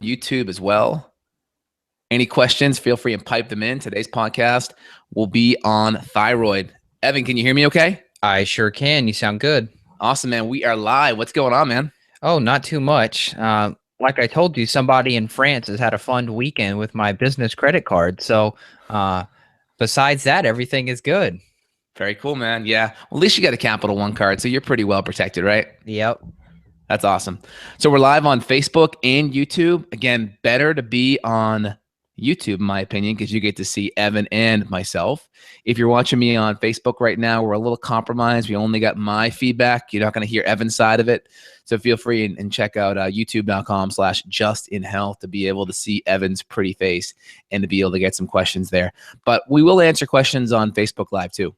YouTube as well. Any questions, feel free and pipe them in. Today's podcast will be on thyroid. Evan, can you hear me okay? I sure can. You sound good. Awesome, man. We are live. What's going on, man? Oh, not too much. Like I told you, somebody in France has had a fun weekend with my business credit card. So besides that, everything is good. Very cool, man. Yeah. Well, at least you got a Capital One card, so you're pretty well protected, right? Yep. That's awesome. So we're live on Facebook and YouTube. Again, better to be on YouTube, in my opinion, because you get to see Evan and myself. If you're watching me on Facebook right now, we're a little compromised. We only got my feedback. You're not going to hear Evan's side of it. So feel free and check out youtube.com/justinhealth to be able to see Evan's pretty face and to be able to get some questions there. But we will answer questions on Facebook Live too.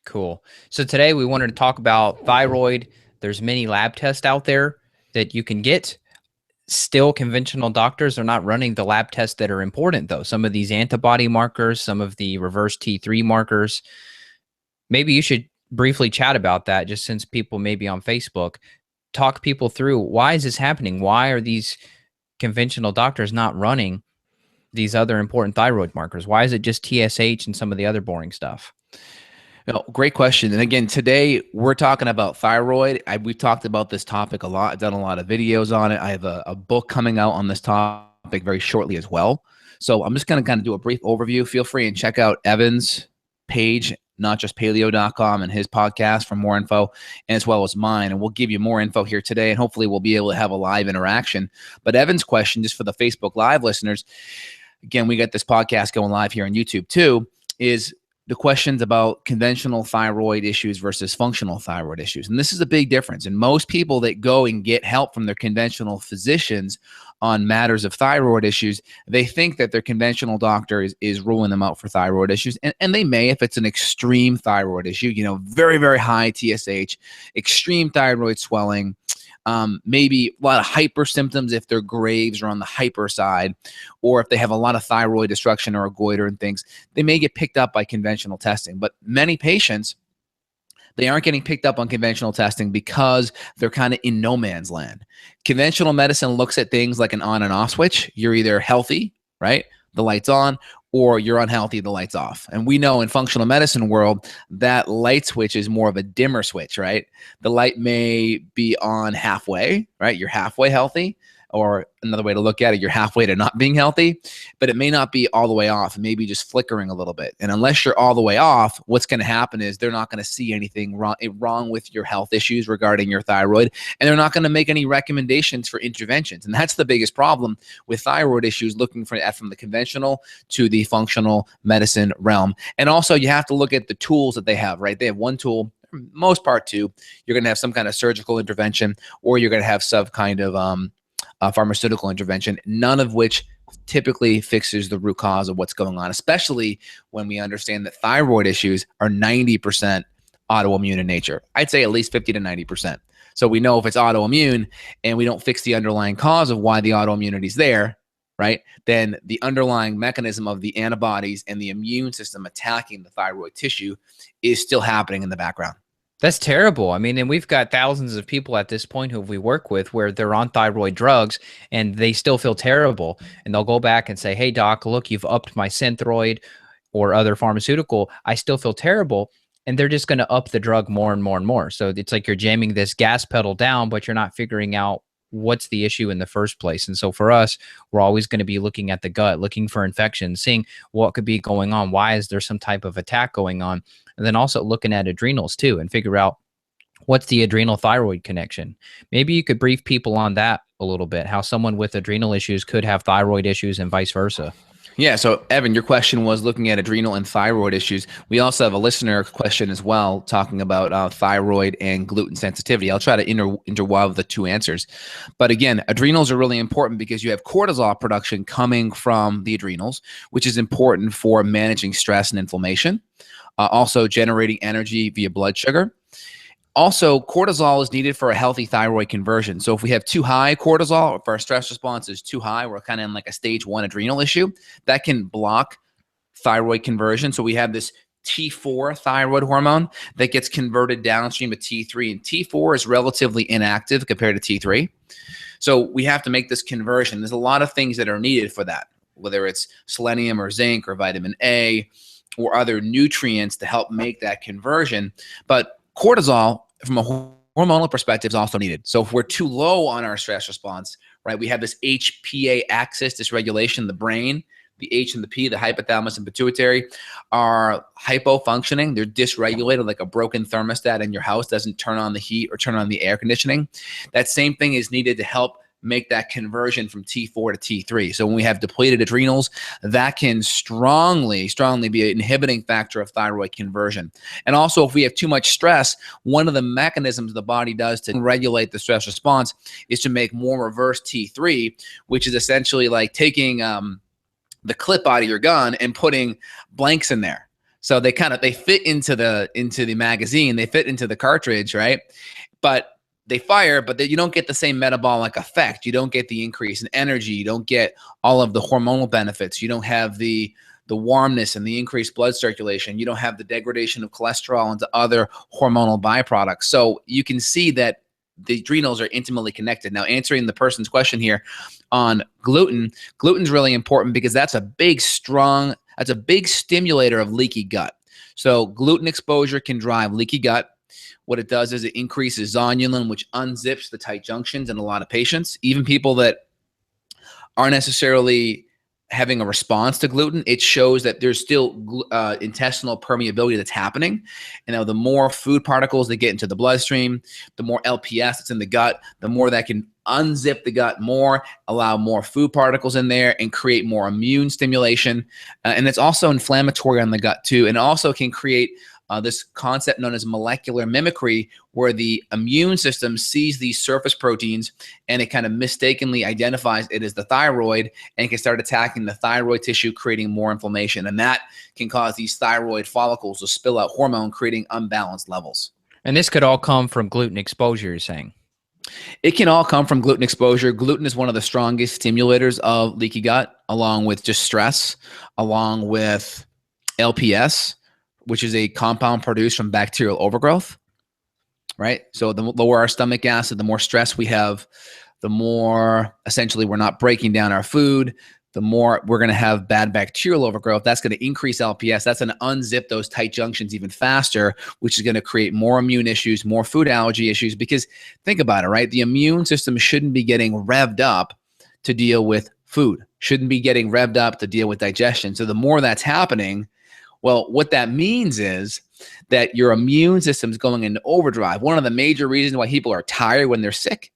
Cool. So today we wanted to talk about thyroid. There's many lab tests out there that you can get. Still, conventional doctors are not running the lab tests that are important, though. Some of these antibody markers, some of the reverse T3 markers. Maybe you should briefly chat about that, just since people may be on Facebook. Talk people through, why is this happening? Why are these conventional doctors not running these other important thyroid markers? Why is it just TSH and some of the other boring stuff? No, great question. And again, today we're talking about thyroid. We've talked about this topic a lot. I've done a lot of videos on it. I have a book coming out on this topic very shortly as well. So I'm just going to kind of do a brief overview. Feel free and check out Evan's page, notjustpaleo.com, and his podcast for more info, and as well as mine. And we'll give you more info here today, and hopefully we'll be able to have a live interaction. But Evan's question, just for the Facebook Live listeners, again, we got this podcast going live here on YouTube too, is the questions about conventional thyroid issues versus functional thyroid issues. And this is a big difference. And most people that go and get help from their conventional physicians on matters of thyroid issues, they think that their conventional doctor is ruling them out for thyroid issues. And they may, if it's an extreme thyroid issue, very, very high TSH, extreme thyroid swelling, maybe a lot of hyper symptoms if they're Graves or on the hyper side, or if they have a lot of thyroid destruction or a goiter and things, they may get picked up by conventional testing. But many patients, they aren't getting picked up on conventional testing because they're kind of in no man's land. Conventional medicine looks at things like an on and off switch. You're either healthy, right? The light's on, or you're unhealthy, the light's off. And we know in functional medicine world, that light switch is more of a dimmer switch, right? The light may be on halfway, right? You're halfway healthy, or another way to look at it, you're halfway to not being healthy, but it may not be all the way off, maybe just flickering a little bit. And unless you're all the way off, what's going to happen is they're not going to see anything wrong with your health issues regarding your thyroid, and they're not going to make any recommendations for interventions. And that's the biggest problem with thyroid issues, looking for that from the conventional to the functional medicine realm. And also you have to look at the tools that they have, right? They have one tool, most part two. You're going to have some kind of surgical intervention, or you're going to have some kind of pharmaceutical intervention, none of which typically fixes the root cause of what's going on, especially when we understand that thyroid issues are 90% autoimmune in nature. I'd say at least 50 to 90%. So we know if it's autoimmune and we don't fix the underlying cause of why the autoimmunity is there, right, then the underlying mechanism of the antibodies and the immune system attacking the thyroid tissue is still happening in the background. That's terrible. I mean, and we've got thousands of people at this point who we work with where they're on thyroid drugs and they still feel terrible. And they'll go back and say, hey, doc, look, you've upped my Synthroid or other pharmaceutical. I still feel terrible. And they're just going to up the drug more and more and more. So it's like you're jamming this gas pedal down, but you're not figuring out what's the issue in the first place. And so for us, we're always going to be looking at the gut, looking for infections, seeing what could be going on. Why is there some type of attack going on? And then also looking at adrenals too, and figure out what's the adrenal thyroid connection. Maybe you could brief people on that a little bit, how someone with adrenal issues could have thyroid issues and vice versa. Yeah. So Evan, your question was looking at adrenal and thyroid issues. We also have a listener question as well, talking about thyroid and gluten sensitivity. I'll try to interweave the two answers. But again, adrenals are really important because you have cortisol production coming from the adrenals, which is important for managing stress and inflammation. Also generating energy via blood sugar. Also, cortisol is needed for a healthy thyroid conversion. So if we have too high cortisol, if our stress response is too high, we're kind of in like a stage 1 adrenal issue, that can block thyroid conversion. So we have this T4 thyroid hormone that gets converted downstream to T3, and T4 is relatively inactive compared to T3. So we have to make this conversion. There's a lot of things that are needed for that, whether it's selenium or zinc or vitamin A or other nutrients to help make that conversion. But cortisol, from a hormonal perspective, is also needed. So if we're too low on our stress response, right, we have this HPA axis dysregulation in the brain. The H and the P, the hypothalamus and pituitary, are hypofunctioning. They're dysregulated, like a broken thermostat in your house doesn't turn on the heat or turn on the air conditioning. That same thing is needed to help make that conversion from T4 to T3. So when we have depleted adrenals, that can strongly be an inhibiting factor of thyroid conversion. And also, if we have too much stress, one of the mechanisms the body does to regulate the stress response is to make more reverse T3, which is essentially like taking the clip out of your gun and putting blanks in there. So they fit into the magazine, they fit into the cartridge, right? But they fire, but you don't get the same metabolic effect. You don't get the increase in energy. You don't get all of the hormonal benefits. You don't have the warmness and the increased blood circulation. You don't have the degradation of cholesterol into other hormonal byproducts. So you can see that the adrenals are intimately connected. Now, answering the person's question here on gluten, gluten's really important because that's a big stimulator of leaky gut. So gluten exposure can drive leaky gut. What it does is it increases zonulin, which unzips the tight junctions in a lot of patients. Even people that aren't necessarily having a response to gluten, it shows that there's still intestinal permeability that's happening. And now the more food particles that get into the bloodstream, the more LPS that's in the gut, the more that can unzip the gut more, allow more food particles in there and create more immune stimulation. And it's also inflammatory on the gut too. And also can create this concept known as molecular mimicry, where the immune system sees these surface proteins and it kind of mistakenly identifies it as the thyroid and can start attacking the thyroid tissue, creating more inflammation. And that can cause these thyroid follicles to spill out hormone, creating unbalanced levels. And this could all come from gluten exposure, you're saying? It can all come from gluten exposure. Gluten is one of the strongest stimulators of leaky gut, along with just stress, along with LPS, which is a compound produced from bacterial overgrowth, right? So the lower our stomach acid, the more stress we have, the more essentially we're not breaking down our food, the more we're going to have bad bacterial overgrowth. That's going to increase LPS. That's going to unzip those tight junctions even faster, which is going to create more immune issues, more food allergy issues. Because think about it, right? The immune system shouldn't be getting revved up to deal with food, shouldn't be getting revved up to deal with digestion. So the more that's happening, well, what that means is that your immune system is going into overdrive. One of the major reasons why people are tired when they're sick,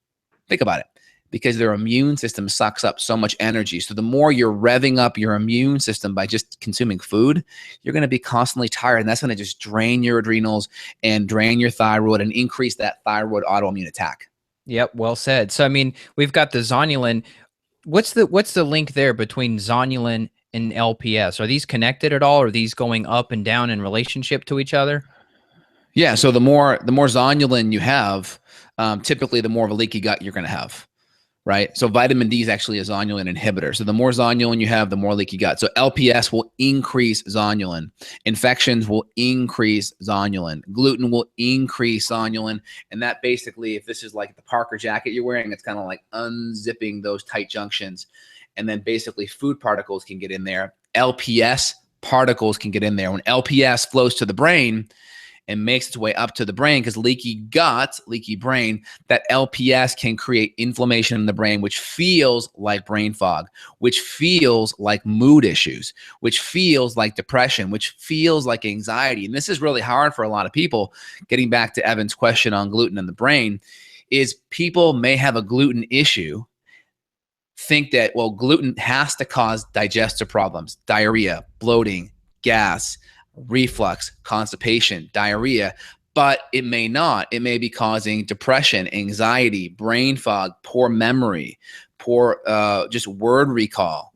think about it, because their immune system sucks up so much energy. So the more you're revving up your immune system by just consuming food, you're going to be constantly tired, and that's going to just drain your adrenals and drain your thyroid and increase that thyroid autoimmune attack. Yep, well said. So I mean, we've got the zonulin. What's the link there between zonulin and LPS? Are these connected at all? Are these going up and down in relationship to each other? Yeah. So the more zonulin you have, typically the more of a leaky gut you're going to have, right? So vitamin D is actually a zonulin inhibitor. So the more zonulin you have, the more leaky gut. So LPS will increase zonulin. Infections will increase zonulin. Gluten will increase zonulin. And that basically, if this is like the Parker jacket you're wearing, it's kind of like unzipping those tight junctions. And then basically food particles can get in there. LPS particles can get in there. When LPS flows to the brain and makes its way up to the brain, because leaky gut, leaky brain, that LPS can create inflammation in the brain, which feels like brain fog, which feels like mood issues, which feels like depression, which feels like anxiety. And this is really hard for a lot of people. Getting back to Evan's question on gluten in the brain, is people may have a gluten issue, think that, well, gluten has to cause digestive problems, diarrhea, bloating, gas, reflux, constipation, diarrhea, but it may not. It may be causing depression, anxiety, brain fog, poor memory, poor just word recall.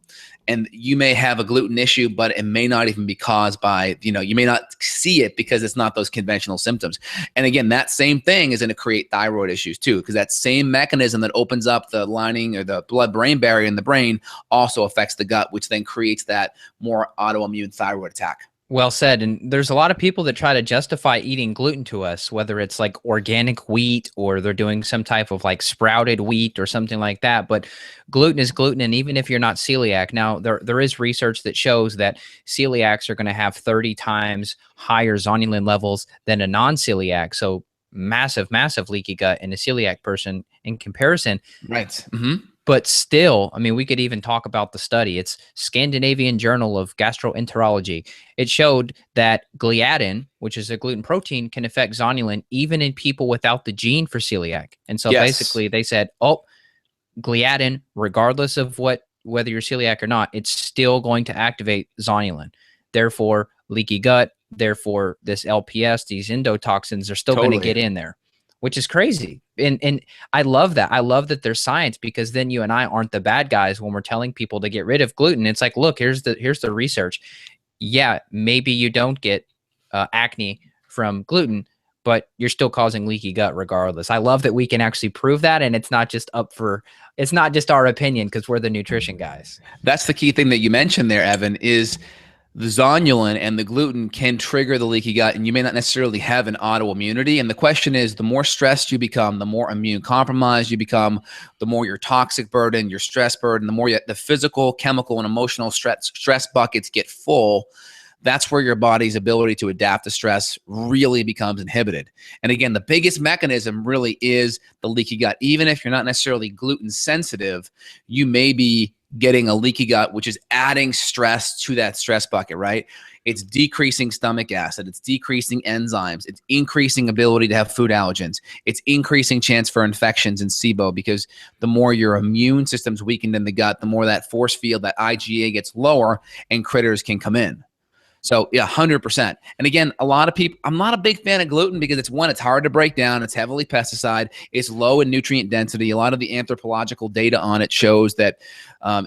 And you may have a gluten issue, but it may not even be caused by, you may not see it because it's not those conventional symptoms. And again, that same thing is going to create thyroid issues too, because that same mechanism that opens up the lining or the blood-brain barrier in the brain also affects the gut, which then creates that more autoimmune thyroid attack. Well said. And there's a lot of people that try to justify eating gluten to us, whether it's like organic wheat or they're doing some type of like sprouted wheat or something like that. But gluten is gluten. And even if you're not celiac, now there is research that shows that celiacs are going to have 30 times higher zonulin levels than a non-celiac. So massive, massive leaky gut in a celiac person in comparison. Right. Mm-hmm. But still, I mean, we could even talk about the study. It's Scandinavian Journal of Gastroenterology. It showed that gliadin, which is a gluten protein, can affect zonulin even in people without the gene for celiac. And so Yes. basically they said, oh, gliadin, regardless of whether you're celiac or not, it's still going to activate zonulin. Therefore, leaky gut, therefore this LPS, these endotoxins are still going to get in there, which is crazy. And I love that. I love that there's science, because then you and I aren't the bad guys when we're telling people to get rid of gluten. It's like, look, here's the research. Yeah, maybe you don't get acne from gluten, but you're still causing leaky gut regardless. I love that we can actually prove that, and it's not just our opinion because we're the nutrition guys. That's the key thing that you mentioned there, Evan, is the zonulin and the gluten can trigger the leaky gut, and you may not necessarily have an autoimmunity. And the question is, the more stressed you become, the more immune compromised you become, the more your toxic burden, your stress burden, the more the physical, chemical, and emotional stress buckets get full. That's where your body's ability to adapt to stress really becomes inhibited. And again, the biggest mechanism really is the leaky gut. Even if you're not necessarily gluten sensitive, you may be getting a leaky gut, which is adding stress to that stress bucket, right? It's decreasing stomach acid. It's decreasing enzymes. It's increasing ability to have food allergens. It's increasing chance for infections and SIBO, because the more your immune system's weakened in the gut, the more that force field, that IgA gets lower and critters can come in. So yeah, 100%. And again, a lot of people, I'm not a big fan of gluten because it's hard to break down. It's heavily pesticide. It's low in nutrient density. A lot of the anthropological data on it shows that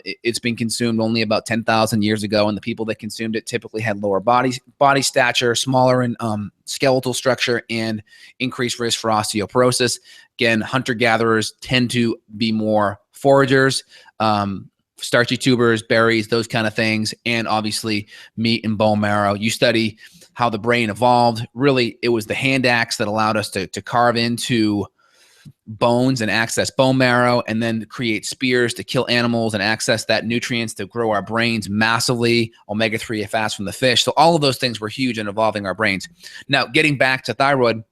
it's been consumed only about 10,000 years ago. And the people that consumed it typically had lower body stature, smaller in skeletal structure, and increased risk for osteoporosis. Again, hunter-gatherers tend to be more foragers, starchy tubers, berries, those kind of things, and obviously meat and bone marrow. You study how the brain evolved. Really, it was the hand axe that allowed us to carve into bones and access bone marrow, and then create spears to kill animals and access that nutrients to grow our brains massively, omega-3 fats from the fish. So all of those things were huge in evolving our brains. Now, getting back to thyroid,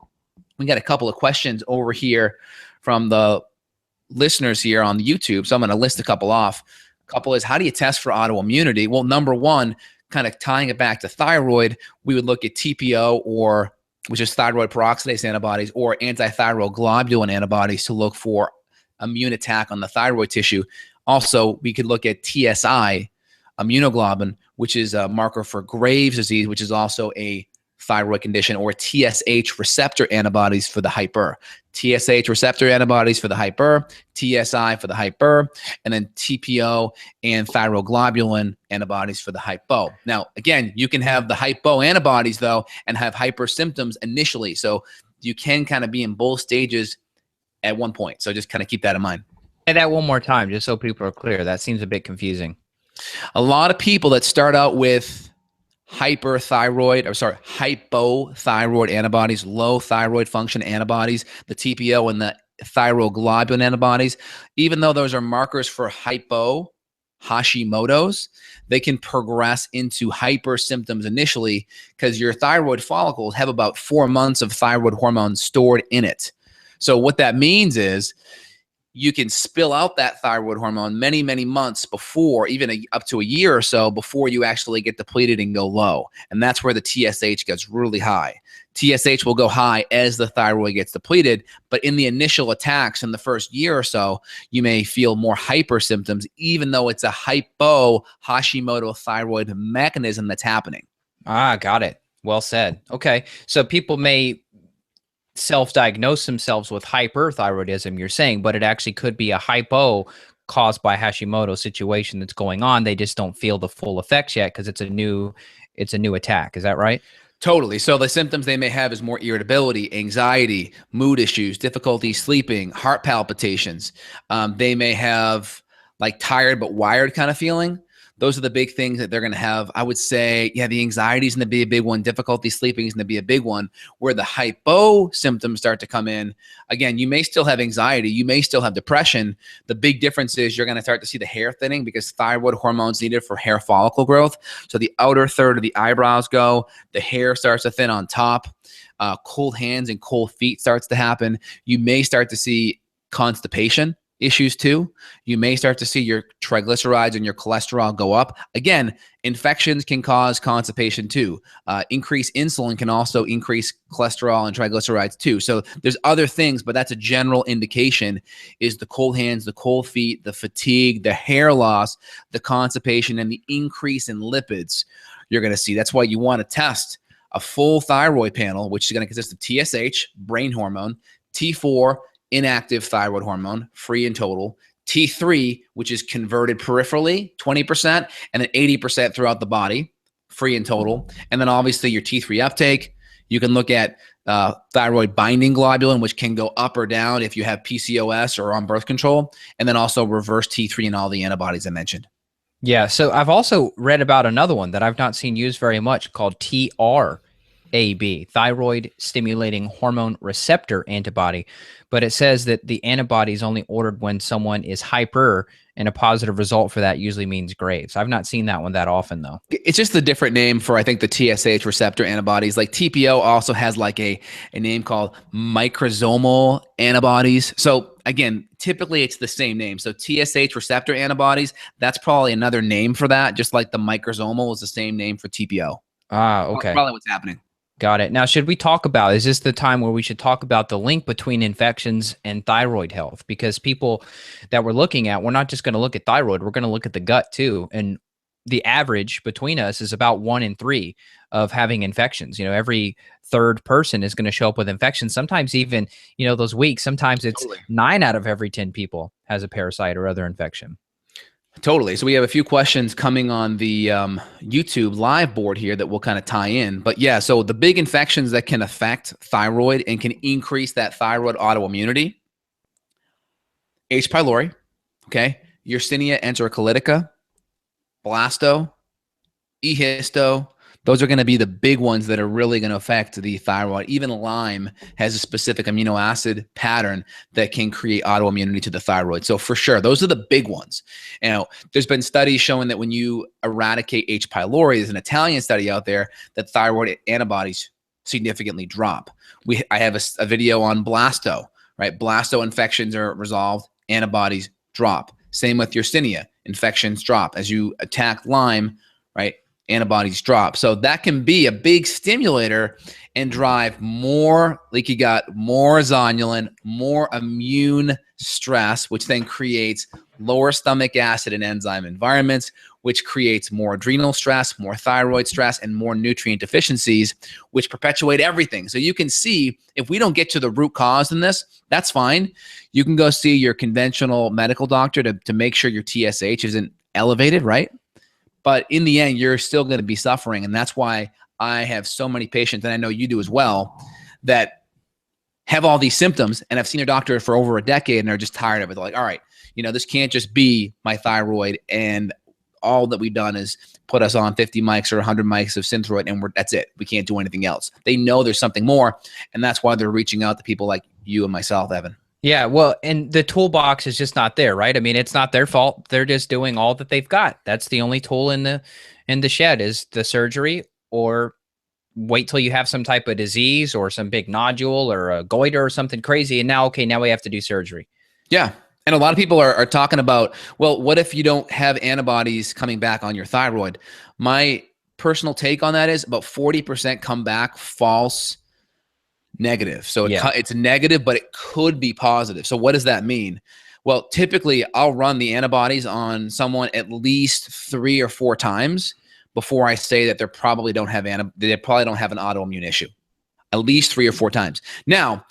we got a couple of questions over here from the listeners here on YouTube. So I'm going to list a couple off. Couple is, how do you test for autoimmunity? Well, number one, kind of tying it back to thyroid, we would look at TPO, which is thyroid peroxidase antibodies, or anti-thyroid globulin antibodies to look for immune attack on the thyroid tissue. Also, we could look at TSI, immunoglobulin, which is a marker for Graves' disease, which is also a thyroid condition, or TSH receptor antibodies for the hyper. TSH receptor antibodies for the hyper, TSI for the hyper, and then TPO and thyroglobulin antibodies for the hypo. Now, again, you can have the hypo antibodies, though, and have hyper symptoms initially. So you can kind of be in both stages at one point. So just kind of keep that in mind. Say that one more time, just so people are clear. That seems a bit confusing. A lot of people that start out with hypothyroid antibodies, low thyroid function antibodies, the TPO and the thyroglobulin antibodies, even though those are markers for Hashimoto's, they can progress into hyper symptoms initially, because your thyroid follicles have about 4 months of thyroid hormone stored in it. So what that means is you can spill out that thyroid hormone many, many months before, even up to a year or so before you actually get depleted and go low. And that's where the TSH gets really high. TSH will go high as the thyroid gets depleted, but in the initial attacks in the first year or so, you may feel more hyper symptoms, even though it's a hypo Hashimoto thyroid mechanism that's happening. Ah, got it. Well said. Okay. So people may self-diagnose themselves with hyperthyroidism, you're saying, but it actually could be a hypo caused by Hashimoto situation that's going on. They just don't feel the full effects yet because it's a new attack. Is that right? Totally. So the symptoms they may have is more irritability, anxiety, mood issues, difficulty sleeping, heart palpitations. They may have like tired but wired kind of feeling. Those are the big things that they're going to have. I would say, yeah, the anxiety is going to be a big one. Difficulty sleeping is going to be a big one. Where the hypo symptoms start to come in, again, you may still have anxiety. You may still have depression. The big difference is you're going to start to see the hair thinning because thyroid hormones needed for hair follicle growth. So the outer third of the eyebrows go, the hair starts to thin on top. Cold hands and cold feet starts to happen. You may start to see constipation issues too. You may start to see your triglycerides and your cholesterol go up. Again, infections can cause constipation too. Increased insulin can also increase cholesterol and triglycerides too. So there's other things, but that's a general indication is the cold hands, the cold feet, the fatigue, the hair loss, the constipation, and the increase in lipids you're going to see. That's why you want to test a full thyroid panel, which is going to consist of TSH, brain hormone, T4, inactive thyroid hormone, free in total, T3, which is converted peripherally, 20%, and then 80% throughout the body, free in total. And then obviously your T3 uptake. You can look at thyroid binding globulin, which can go up or down if you have PCOS or on birth control, and then also reverse T3 and all the antibodies I mentioned. Yeah. So I've also read about another one that I've not seen used very much called TRAB, thyroid stimulating hormone receptor antibody. But it says that the antibody is only ordered when someone is hyper, and a positive result for that usually means Graves. I've not seen that one that often though. It's just a different name for, I think, the TSH receptor antibodies. Like TPO also has like a name called microsomal antibodies. So again, typically it's the same name. So TSH receptor antibodies, that's probably another name for that. Just like the microsomal is the same name for TPO. Ah, okay. That's probably what's happening. Got it. Now, should we talk about, is this the time where we should talk about the link between infections and thyroid health? Because people that we're looking at, we're not just going to look at thyroid, we're going to look at the gut too. And the average between us is about 1 in 3 of having infections. You know, every third person is going to show up with infections. Sometimes even, you know, those weeks, sometimes it's totally. 9 out of every 10 people has a parasite or other infection. Totally. So we have a few questions coming on the YouTube live board here that we'll kind of tie in. But yeah, so the big infections that can affect thyroid and can increase that thyroid autoimmunity: H. pylori, okay, Yersinia enterocolitica, blasto, E. histo. Those are going to be the big ones that are really going to affect the thyroid. Even Lyme has a specific amino acid pattern that can create autoimmunity to the thyroid. So for sure, those are the big ones. You know, there's been studies showing that when you eradicate H. pylori, there's an Italian study out there that thyroid antibodies significantly drop. I have a video on blasto, right? Blasto infections are resolved, antibodies drop. Same with Yersinia, infections drop. As you attack Lyme, right? Antibodies drop. So that can be a big stimulator and drive more leaky gut, more zonulin, more immune stress, which then creates lower stomach acid and enzyme environments, which creates more adrenal stress, more thyroid stress, and more nutrient deficiencies, which perpetuate everything. So you can see if we don't get to the root cause in this, that's fine. You can go see your conventional medical doctor to make sure your TSH isn't elevated, right? But in the end, you're still going to be suffering. And that's why I have so many patients, and I know you do as well, that have all these symptoms and have seen a doctor for over a decade and are just tired of it. They're like, all right, you know, this can't just be my thyroid. And all that we've done is put us on 50 mics or 100 mics of Synthroid, and that's it. We can't do anything else. They know there's something more. And that's why they're reaching out to people like you and myself, Evan. Yeah, well, and the toolbox is just not there, right? I mean, it's not their fault. They're just doing all that they've got. That's the only tool in the shed is the surgery, or wait till you have some type of disease or some big nodule or a goiter or something crazy. And now, okay, now we have to do surgery. Yeah. And a lot of people are talking about, well, what if you don't have antibodies coming back on your thyroid? My personal take on that is about 40% come back false negative. So it's negative, but it could be positive. So what does that mean? Well, typically I'll run the antibodies on someone at least 3 or 4 times before I say that they probably don't have an autoimmune issue. At least 3 or 4 times. Now,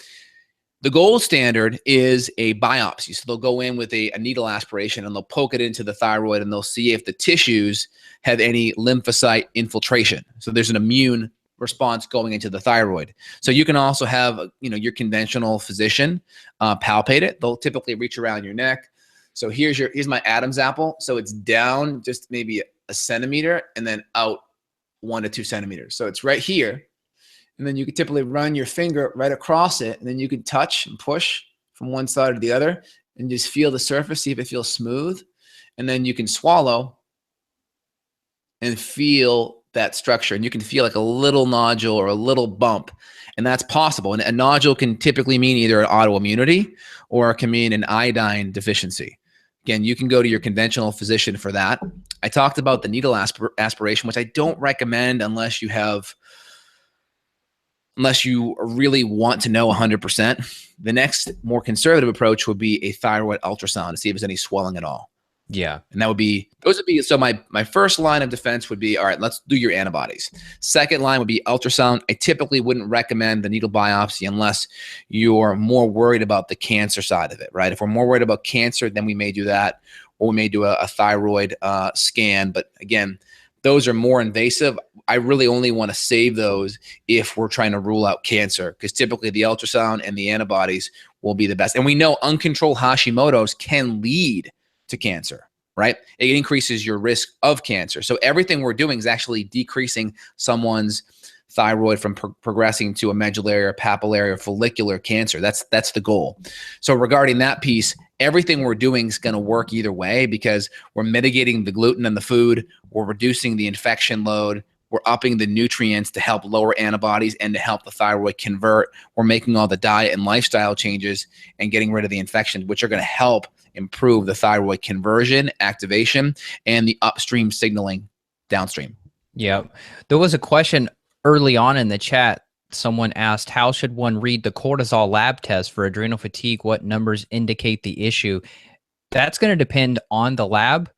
the gold standard is a biopsy. So they'll go in with a needle aspiration and they'll poke it into the thyroid and they'll see if the tissues have any lymphocyte infiltration. So there's an immune response going into the thyroid. So you can also have, your conventional physician palpate it. They'll typically reach around your neck, So here's my Adam's apple. So it's down just maybe a centimeter and then out 1 to 2 centimeters. So it's right here. And then you could typically run your finger right across it. And then you could touch and push from one side to the other and just feel the surface, see if it feels smooth. And then you can swallow and feel that structure. And you can feel like a little nodule or a little bump. And that's possible. And a nodule can typically mean either an autoimmunity or it can mean an iodine deficiency. Again, you can go to your conventional physician for that. I talked about the needle aspiration, which I don't recommend unless you really want to know 100%. The next more conservative approach would be a thyroid ultrasound to see if there's any swelling at all. Yeah. And so my first line of defense would be, all right, let's do your antibodies. Second line would be ultrasound. I typically wouldn't recommend the needle biopsy unless you're more worried about the cancer side of it, right? If we're more worried about cancer, then we may do that, or we may do a thyroid scan. But again, those are more invasive. I really only want to save those if we're trying to rule out cancer, because typically the ultrasound and the antibodies will be the best. And we know uncontrolled Hashimoto's can lead to cancer, right? It increases your risk of cancer. So everything we're doing is actually decreasing someone's thyroid from progressing to a medullary or papillary or follicular cancer. That's the goal. So regarding that piece, everything we're doing is going to work either way, because we're mitigating the gluten in the food, we're reducing the infection load, we're upping the nutrients to help lower antibodies and to help the thyroid convert. We're making all the diet and lifestyle changes and getting rid of the infections, which are going to help improve the thyroid conversion, activation, and the upstream signaling downstream. Yeah. There was a question early on in the chat. Someone asked, how should one read the cortisol lab test for adrenal fatigue? What numbers indicate the issue? That's going to depend on the lab.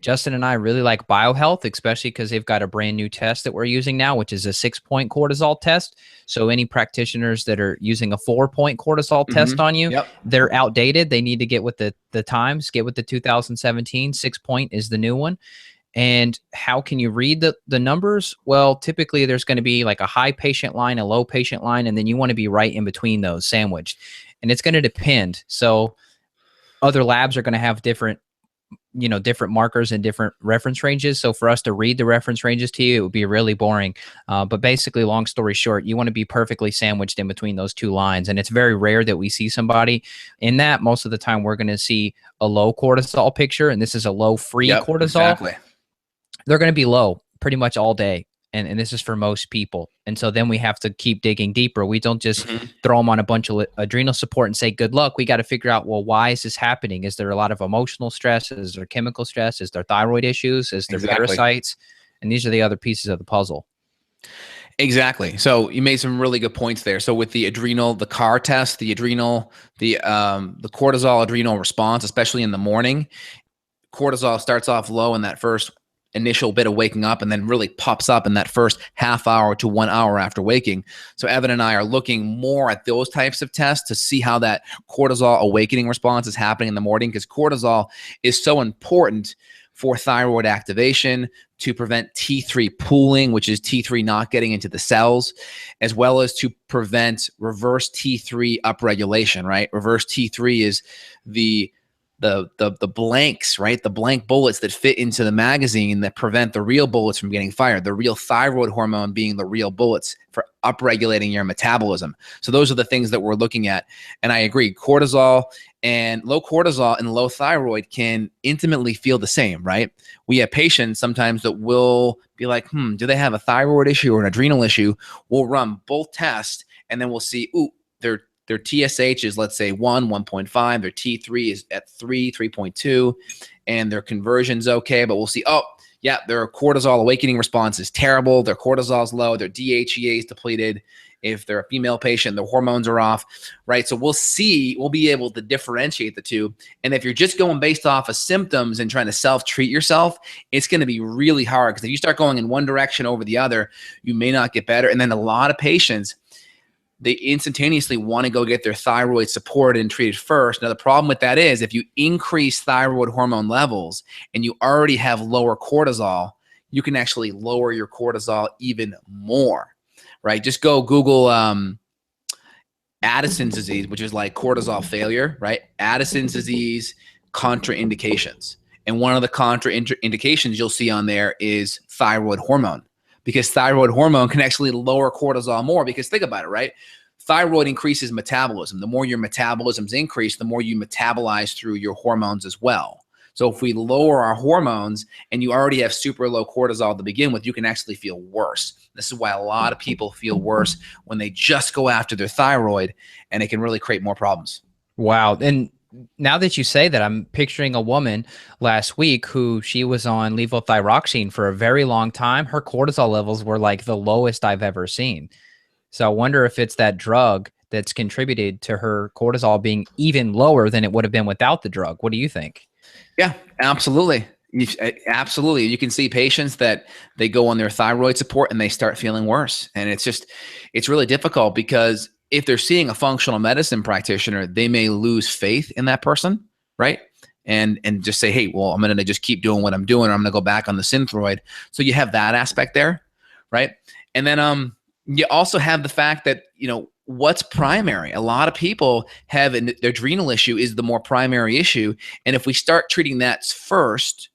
Justin and I really like BioHealth, especially because they've got a brand new test that we're using now, which is a 6-point cortisol test. So any practitioners that are using a 4-point cortisol test on you, they're outdated. They need to get with the times, get with the 2017 6-point is the new one. And how can you read the numbers? Well, typically there's going to be like a high patient line, a low patient line, and then you want to be right in between those, sandwiched. And it's going to depend. So other labs are going to have different markers and different reference ranges. So for us to read the reference ranges to you, it would be really boring. But basically, long story short, you want to be perfectly sandwiched in between those two lines. And it's very rare that we see somebody in that. Most of the time, we're going to see a low cortisol picture, and this is a low free cortisol. Exactly. They're going to be low pretty much all day. And this is for most people. And so then we have to keep digging deeper. We don't just throw them on a bunch of adrenal support and say, good luck. We got to figure out, well, why is this happening? Is there a lot of emotional stress? Is there chemical stress? Is there thyroid issues? Is there parasites? And these are the other pieces of the puzzle. Exactly. So you made some really good points there. So with the adrenal, the CAR test, the adrenal, the cortisol adrenal response, especially in the morning, cortisol starts off low in that first initial bit of waking up and then really pops up in that first half hour to 1 hour after waking. So Evan and I are looking more at those types of tests to see how that cortisol awakening response is happening in the morning, because cortisol is so important for thyroid activation, to prevent T3 pooling, which is T3 not getting into the cells, as well as to prevent reverse T3 upregulation, right? Reverse T3 is the blanks, right? The blank bullets that fit into the magazine that prevent the real bullets from getting fired, the real thyroid hormone being the real bullets for upregulating your metabolism. So those are the things that we're looking at. And I agree, cortisol and low cortisol and low thyroid can intimately feel the same, right? We have patients sometimes that will be like, do they have a thyroid issue or an adrenal issue? We'll run both tests and then we'll see, their TSH is, let's say, 1.5. Their T3 is at 3.2, and their conversion's okay. But we'll see, their cortisol awakening response is terrible. Their cortisol is low. Their DHEA is depleted. If they're a female patient, their hormones are off, right? So we'll be able to differentiate the two. And if you're just going based off of symptoms and trying to self-treat yourself, it's going to be really hard, because if you start going in one direction over the other, you may not get better. And then a lot of patients, they instantaneously want to go get their thyroid supported and treated first. Now, the problem with that is if you increase thyroid hormone levels and you already have lower cortisol, you can actually lower your cortisol even more, right? Just go Google Addison's disease, which is like cortisol failure, right? Addison's disease, contraindications. And one of the contraindications you'll see on there is thyroid hormone, because thyroid hormone can actually lower cortisol more. Because think about it, right? Thyroid increases metabolism. The more your metabolism's increase, the more you metabolize through your hormones as well. So if we lower our hormones and you already have super low cortisol to begin with, you can actually feel worse. This is why a lot of people feel worse when they just go after their thyroid, and it can really create more problems. Wow. And now that you say that, I'm picturing a woman last week who she was on levothyroxine for a very long time. Her cortisol levels were like the lowest I've ever seen. So I wonder if it's that drug that's contributed to her cortisol being even lower than it would have been without the drug. What do you think? Yeah, absolutely. Absolutely. You can see patients that they go on their thyroid support and they start feeling worse. And it's really difficult, because if they're seeing a functional medicine practitioner, they may lose faith in that person, right? And just say, hey, well, I'm going to just keep doing what I'm doing, or I'm going to go back on the Synthroid. So you have that aspect there, right? And then you also have the fact that, what's primary? A lot of people have their adrenal issue is the more primary issue. And if we start treating that first,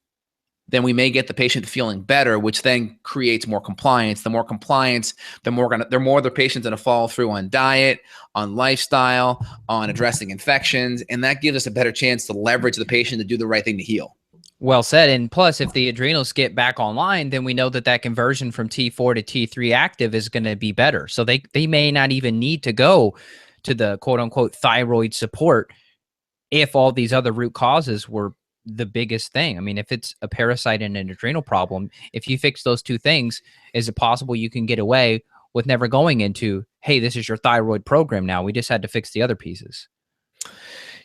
then we may get the patient feeling better, which then creates more compliance. The more compliance, the more the patient's going to follow through on diet, on lifestyle, on addressing infections. And that gives us a better chance to leverage the patient to do the right thing to heal. Well said. And plus, if the adrenals get back online, then we know that conversion from T4 to T3 active is going to be better. So they may not even need to go to the quote unquote thyroid support if all these other root causes were the biggest thing. I mean, if it's a parasite and an adrenal problem, if you fix those two things, is it possible you can get away with never going into, hey, this is your thyroid program now? We just had to fix the other pieces.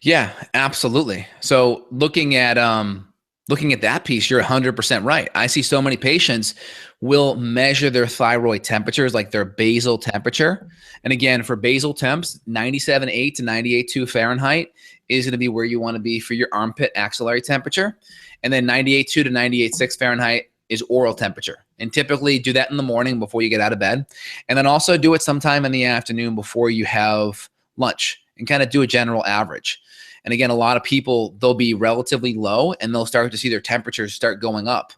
Yeah, absolutely. So looking at that piece, you're 100% right. I see so many patients will measure their thyroid temperatures, like their basal temperature. And again, for basal temps, 97.8 to 98.2 Fahrenheit is going to be where you want to be for your armpit axillary temperature. And then 98.2 to 98.6 Fahrenheit is oral temperature. And typically do that in the morning before you get out of bed. And then also do it sometime in the afternoon before you have lunch, and kind of do a general average. And again, a lot of people, they'll be relatively low and they'll start to see their temperatures start going up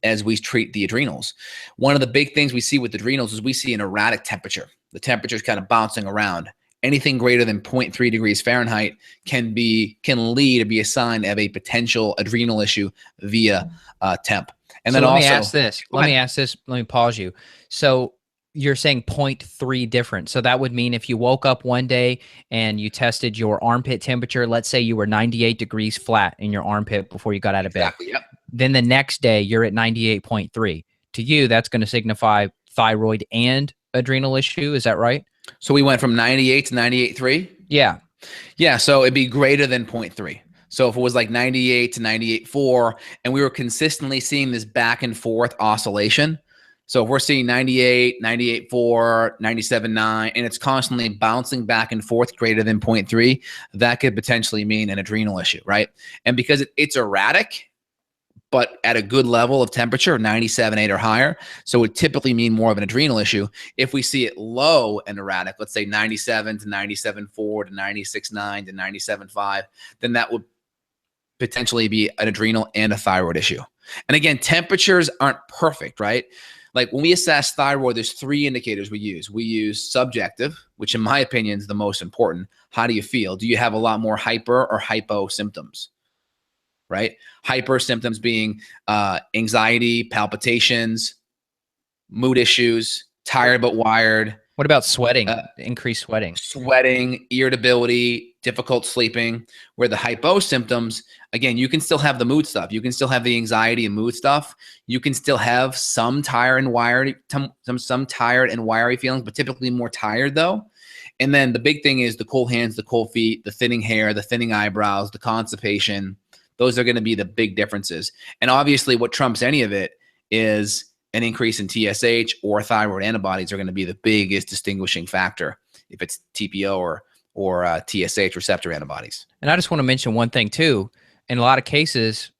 as we treat the adrenals. One of the big things we see with adrenals is we see an erratic temperature. The temperature is kind of bouncing around. Anything greater than 0.3 degrees Fahrenheit can lead or be a sign of a potential adrenal issue via temp. And so then let me ask this. Let me pause you. So you're saying 0.3 different. So that would mean if you woke up one day and you tested your armpit temperature, let's say you were 98 degrees flat in your armpit before you got out of bed. Exactly, yep. Then the next day you're at 98.3. To you, that's going to signify thyroid and adrenal issue. Is that right? So we went from 98 to 98.3? Yeah. Yeah, so it'd be greater than 0.3. So if it was like 98 to 98.4, and we were consistently seeing this back and forth oscillation, so if we're seeing 98, 98.4, 97.9, and it's constantly bouncing back and forth greater than 0.3, that could potentially mean an adrenal issue, right? And because it's erratic, but at a good level of temperature, 97.8 or higher, so it would typically mean more of an adrenal issue. If we see it low and erratic, let's say 97 to 97.4 to 96.9 to 97.5, then that would potentially be an adrenal and a thyroid issue. And again, temperatures aren't perfect, right? Like when we assess thyroid, there's three indicators we use. We use subjective, which in my opinion is the most important. How do you feel? Do you have a lot more hyper or hypo symptoms? Right? Hyper symptoms being anxiety, palpitations, mood issues, tired but wired. What about sweating? Increased sweating. Sweating, irritability, difficult sleeping. Where the hypo symptoms, again, you can still have the mood stuff. You can still have the anxiety and mood stuff. You can still have some tired and wiry, some tired and wiry feelings, but typically more tired though. And then the big thing is the cold hands, the cold feet, the thinning hair, the thinning eyebrows, the constipation. Those are going to be the big differences. And obviously what trumps any of it is an increase in TSH or thyroid antibodies are going to be the biggest distinguishing factor if it's TPO or TSH receptor antibodies. And I just want to mention one thing too. In a lot of cases,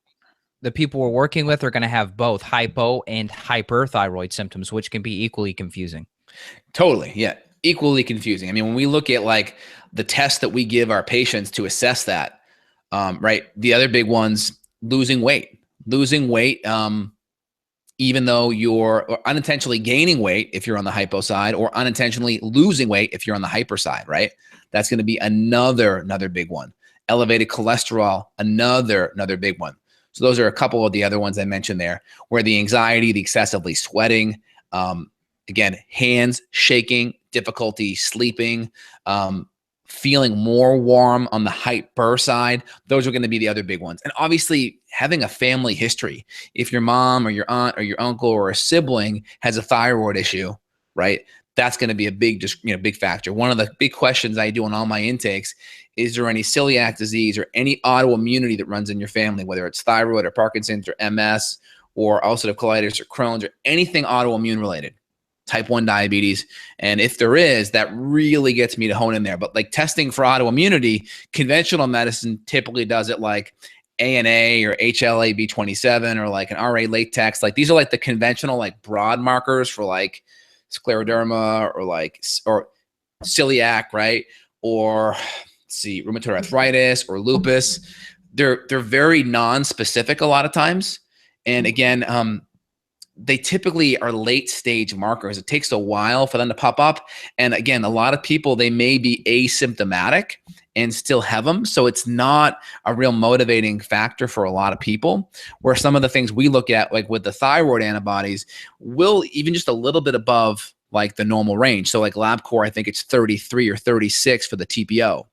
the people we're working with are going to have both hypo and hyperthyroid symptoms, which can be equally confusing. Totally. Yeah. Equally confusing. I mean, when we look at like the tests that we give our patients to assess that, Right. The other big ones, losing weight. Losing weight, even though you're unintentionally gaining weight if you're on the hypo side, or unintentionally losing weight if you're on the hyper side, right? That's going to be another big one. Elevated cholesterol, another big one. So those are a couple of the other ones I mentioned there, where the anxiety, the excessively sweating, again, hands shaking, difficulty sleeping, feeling more warm on the hyper side. Those are going to be the other big ones. And obviously having a family history. If your mom or your aunt or your uncle or a sibling has a thyroid issue, right? That's going to be a big, big factor. One of the big questions I do on all my intakes, is there any celiac disease or any autoimmunity that runs in your family, whether it's thyroid or Parkinson's or MS or ulcerative colitis or Crohn's or anything autoimmune related? Type 1 diabetes. And if there is, that really gets me to hone in there. But like testing for autoimmunity, conventional medicine typically does it like ANA or HLA-B27 or like an RA latex. Like these are like the conventional like broad markers for like scleroderma or celiac, right? Or let's see, rheumatoid arthritis or lupus. They're very non-specific a lot of times. And again, they typically are late stage markers. It takes a while for them to pop up. And again, a lot of people, they may be asymptomatic and still have them. So it's not a real motivating factor for a lot of people, where some of the things we look at, like with the thyroid antibodies, will even just a little bit above like the normal range. So like LabCorp, I think it's 33 or 36 for the TPO,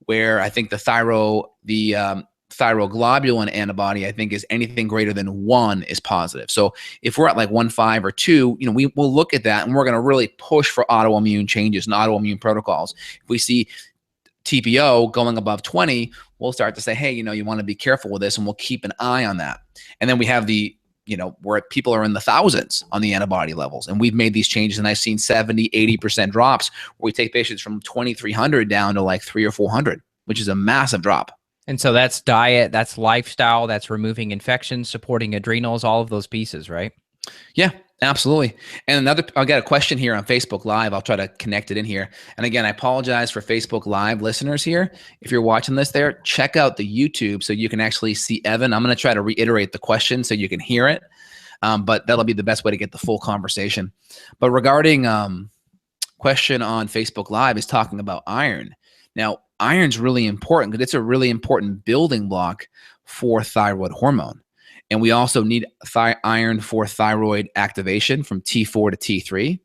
where I think the thyroglobulin antibody, I think, is anything greater than 1 is positive. So if we're at like 1.5 or 2, we will look at that and we're going to really push for autoimmune changes and autoimmune protocols. If we see TPO going above 20, we'll start to say, hey, you want to be careful with this, and we'll keep an eye on that. And then we have the, where people are in the thousands on the antibody levels. And we've made these changes, and I've seen 70, 80% drops where we take patients from 2,300 down to like 300 or 400, which is a massive drop. And so that's diet, that's lifestyle, that's removing infections, supporting adrenals, all of those pieces, right? Yeah, absolutely. And I got a question here on Facebook Live. I'll try to connect it in here. And again, I apologize for Facebook Live listeners here. If you're watching this there, check out the YouTube so you can actually see Evan. I'm going to try to reiterate the question so you can hear it. But that'll be the best way to get the full conversation. But regarding question on Facebook Live is talking about iron. Now, iron's really important because it's a really important building block for thyroid hormone. And we also need iron for thyroid activation from T4 to T3.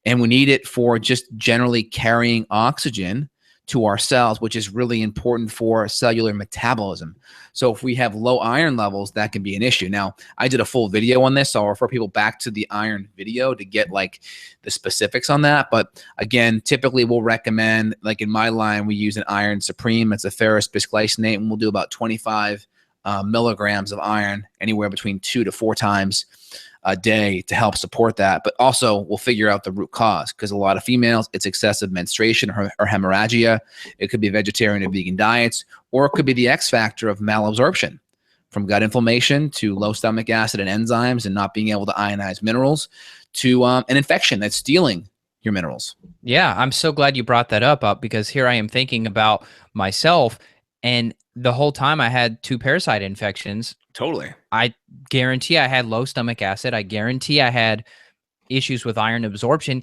And we need it for just generally carrying oxygen to our cells, which is really important for cellular metabolism. So if we have low iron levels, that can be an issue. Now, I did a full video on this, so I'll refer people back to the iron video to get like the specifics on that. But again, typically we'll recommend, like in my line, we use an iron supreme. It's a ferrous bisglycinate, and we'll do about 25 milligrams of iron, anywhere between 2 to 4 times a day to help support that. But also we'll figure out the root cause, because a lot of females, it's excessive menstruation or hemorrhagia. It could be vegetarian or vegan diets, or it could be the X factor of malabsorption, from gut inflammation to low stomach acid and enzymes and not being able to ionize minerals, to an infection that's stealing your minerals. Yeah, I'm so glad you brought that up, because here I am thinking about myself, and the whole time I had 2 parasite infections. Totally. I guarantee I had low stomach acid. I guarantee I had issues with iron absorption.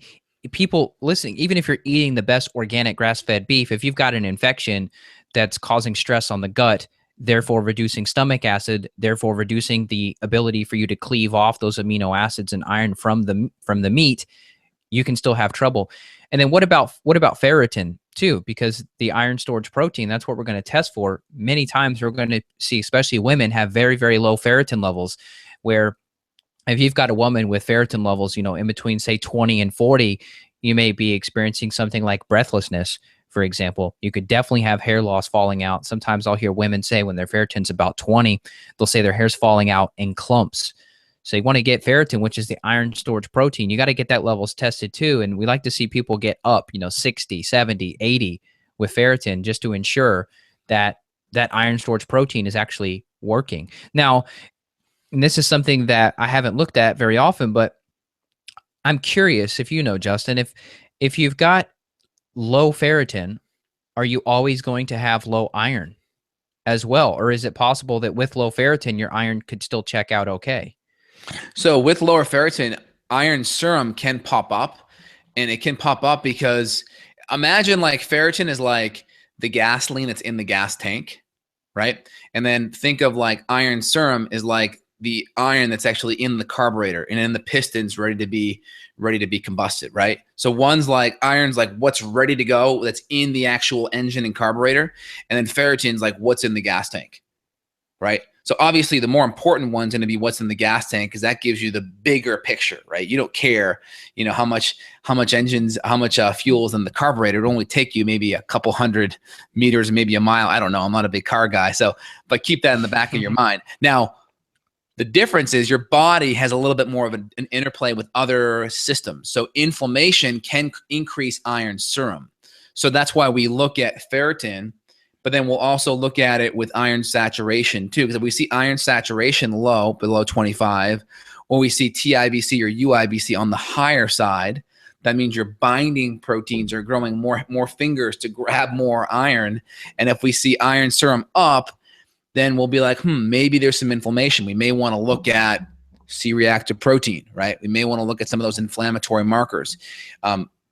People listening, even if you're eating the best organic grass-fed beef, if you've got an infection that's causing stress on the gut, therefore reducing stomach acid, therefore reducing the ability for you to cleave off those amino acids and iron from the meat, you can still have trouble. And then what about ferritin too? Because the iron storage protein, that's what we're going to test for. Many times we're going to see, especially women, have very, very low ferritin levels, where if you've got a woman with ferritin levels, in between say 20 and 40, you may be experiencing something like breathlessness, for example. You could definitely have hair loss, falling out. Sometimes I'll hear women say when their ferritin's about 20, they'll say their hair's falling out in clumps. So you want to get ferritin, which is the iron storage protein. You got to get that levels tested too. And we like to see people get up, 60, 70, 80 with ferritin, just to ensure that that iron storage protein is actually working. Now, and this is something that I haven't looked at very often, but I'm curious if Justin, if you've got low ferritin, are you always going to have low iron? as well? Or is it possible that with low ferritin, your iron could still check out okay? So with lower ferritin, iron serum can pop up, and it can pop up because imagine like ferritin is like the gasoline that's in the gas tank, right? And then think of like iron serum is like the iron that's actually in the carburetor and in the pistons ready to be combusted, right? So one's like iron's like what's ready to go that's in the actual engine and carburetor, and then ferritin's like what's in the gas tank, right? So obviously the more important one's going to be what's in the gas tank, because that gives you the bigger picture, right? You don't care, how much fuel's in the carburetor. It'll only take you maybe a couple hundred meters, maybe a mile. I don't know. I'm not a big car guy. So, but keep that in the back of your mind. Now, the difference is your body has a little bit more of an interplay with other systems. So inflammation can increase iron serum. So that's why we look at ferritin, but then we'll also look at it with iron saturation too. Because if we see iron saturation low, below 25, or we see TIBC or UIBC on the higher side, that means your binding proteins are growing more fingers to grab more iron. And if we see iron serum up, then we'll be like, maybe there's some inflammation. We may want to look at C-reactive protein, right? We may want to look at some of those inflammatory markers.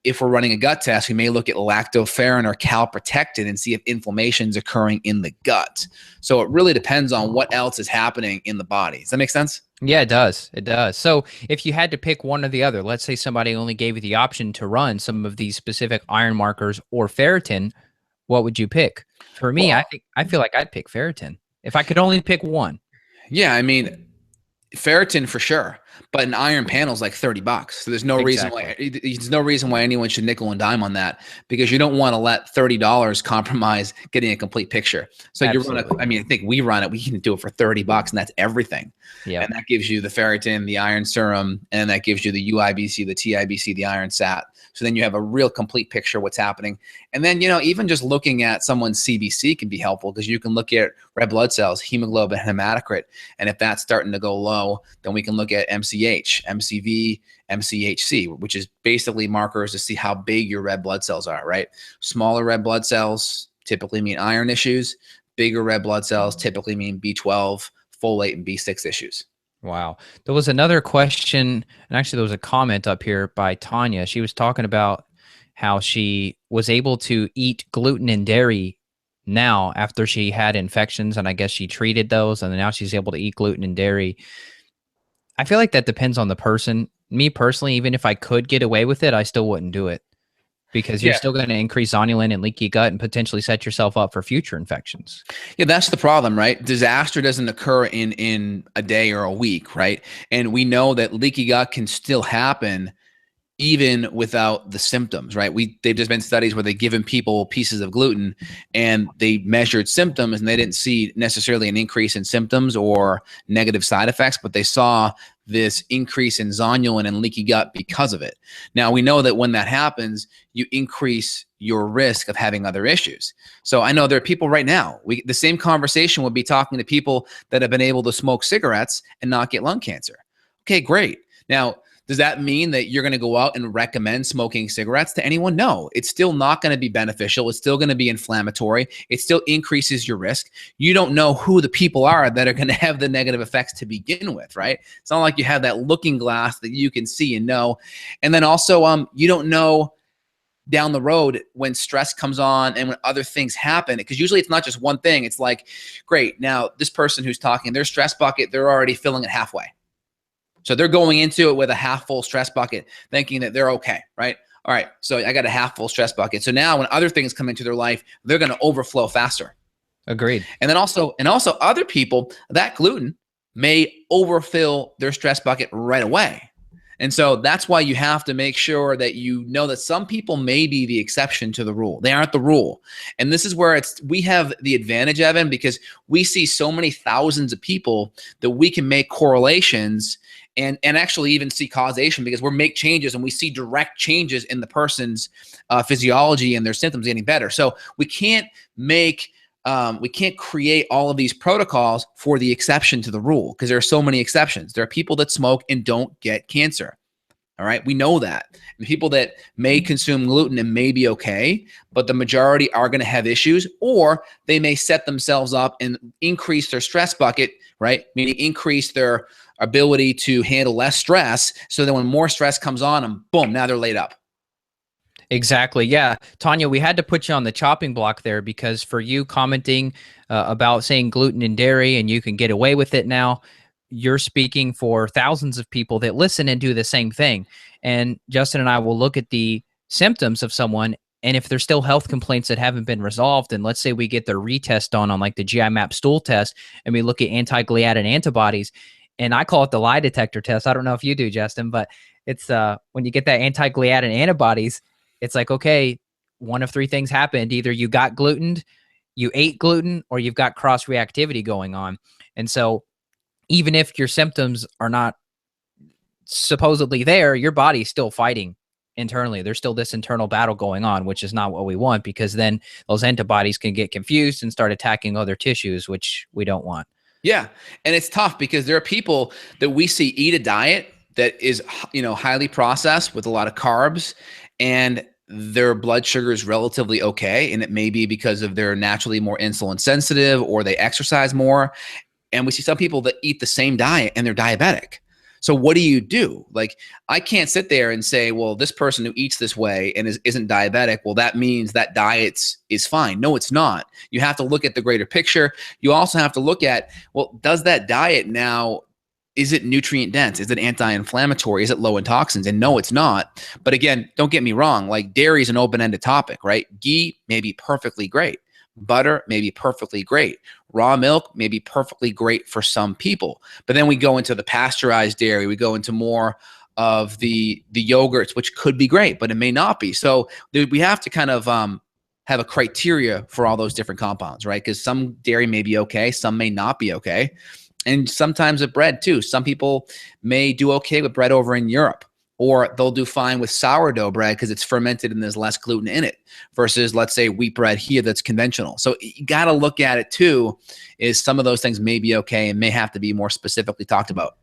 If we're running a gut test, we may look at lactoferrin or calprotectin and see if inflammation is occurring in the gut. So it really depends on what else is happening in the body. Does that make sense? Yeah, it does. It does. So if you had to pick one or the other, let's say somebody only gave you the option to run some of these specific iron markers or ferritin, what would you pick? For me, Well, I feel like I'd pick ferritin if I could only pick one. Yeah, I mean, ferritin for sure, but an iron panel is like $30. So there's no reason why anyone should nickel and dime on that, because you don't want to let $30 compromise getting a complete picture. So Absolutely. I think we run it, we can do it for $30 and that's everything. Yeah. And that gives you the ferritin, the iron serum, and that gives you the UIBC, the TIBC, the iron sat. So then you have a real complete picture of what's happening. And then, even just looking at someone's CBC can be helpful, because you can look at red blood cells, hemoglobin, hematocrit. And if that's starting to go low, then we can look at MCH, MCV, MCHC, which is basically markers to see how big your red blood cells are, right? Smaller red blood cells typically mean iron issues. Bigger red blood cells typically mean B12, folate, and B6 issues. Wow. There was another question, and actually there was a comment up here by Tanya. She was talking about how she was able to eat gluten and dairy now after she had infections, and I guess she treated those, and now she's able to eat gluten and dairy. I feel like that depends on the person. Me personally, even if I could get away with it, I still wouldn't do it, because you're still going to increase zonulin and leaky gut and potentially set yourself up for future infections. Yeah, that's the problem, right? Disaster doesn't occur in a day or a week, right? And we know that leaky gut can still happen even without the symptoms, right? They've just been studies where they've given people pieces of gluten and they measured symptoms, and they didn't see necessarily an increase in symptoms or negative side effects, but they saw this increase in zonulin and leaky gut because of it. Now, we know that when that happens, you increase your risk of having other issues. So I know there are people right now, the same conversation would be talking to people that have been able to smoke cigarettes and not get lung cancer. Okay, great. Now, does that mean that you're going to go out and recommend smoking cigarettes to anyone? No, it's still not going to be beneficial. It's still going to be inflammatory. It still increases your risk. You don't know who the people are that are going to have the negative effects to begin with, right? It's not like you have that looking glass that you can see and know. And then also, you don't know down the road when stress comes on and when other things happen, because usually it's not just one thing. It's like, great, now this person who's talking, their stress bucket, they're already filling it halfway. So they're going into it with a half full stress bucket, thinking that they're okay, right? All right, so I got a half full stress bucket. So now when other things come into their life, they're going to overflow faster. Agreed. And then also other people, that gluten may overfill their stress bucket right away. And so that's why you have to make sure that you know that some people may be the exception to the rule. They aren't the rule. And this is where we have the advantage, Evan, because we see so many thousands of people that we can make correlations and actually even see causation, because we make changes and we see direct changes in the person's physiology and their symptoms getting better. So we can't create all of these protocols for the exception to the rule, because there are so many exceptions. There are people that smoke and don't get cancer. All right. We know that. And people that may consume gluten and may be okay, but the majority are going to have issues, or they may set themselves up and increase their stress bucket, right? Meaning increase their ability to handle less stress. So that when more stress comes on them, boom, now they're laid up. Exactly. Yeah. Tanya, we had to put you on the chopping block there because for you commenting about saying gluten and dairy and you can get away with it now, you're speaking for thousands of people that listen and do the same thing. And Justin and I will look at the symptoms of someone. And if there's still health complaints that haven't been resolved, and let's say we get their retest on like the GI map stool test, and we look at anti-gliadin antibodies, and I call it the lie detector test. I don't know if you do, Justin, but it's when you get that anti-gliadin antibodies, it's like, okay, one of three things happened. Either you got glutened, you ate gluten, or you've got cross reactivity going on. And so even if your symptoms are not supposedly there, your body's still fighting internally. There's still this internal battle going on, which is not what we want, because then those antibodies can get confused and start attacking other tissues, which we don't want. Yeah. And it's tough because there are people that we see eat a diet that is, highly processed with a lot of carbs, and their blood sugar is relatively okay. And it may be because of they're naturally more insulin sensitive or they exercise more. And we see some people that eat the same diet and they're diabetic. So what do you do? Like, I can't sit there and say, well, this person who eats this way and isn't diabetic, well, that means that diet is fine. No, it's not. You have to look at the greater picture. You also have to look at, well, does that diet now, is it nutrient dense? Is it anti-inflammatory? Is it low in toxins? And no, it's not. But again, don't get me wrong. Like, dairy is an open-ended topic, right? Ghee may be perfectly great. Butter may be perfectly great. Raw milk may be perfectly great for some people. But then we go into the pasteurized dairy. We go into more of the yogurts, which could be great, but it may not be. So we have to kind of have a criteria for all those different compounds, right? Because some dairy may be okay. Some may not be okay. And sometimes with bread too. Some people may do okay with bread over in Europe, or they'll do fine with sourdough bread because it's fermented and there's less gluten in it versus, let's say, wheat bread here that's conventional. So you got to look at it too, is some of those things may be okay and may have to be more specifically talked about.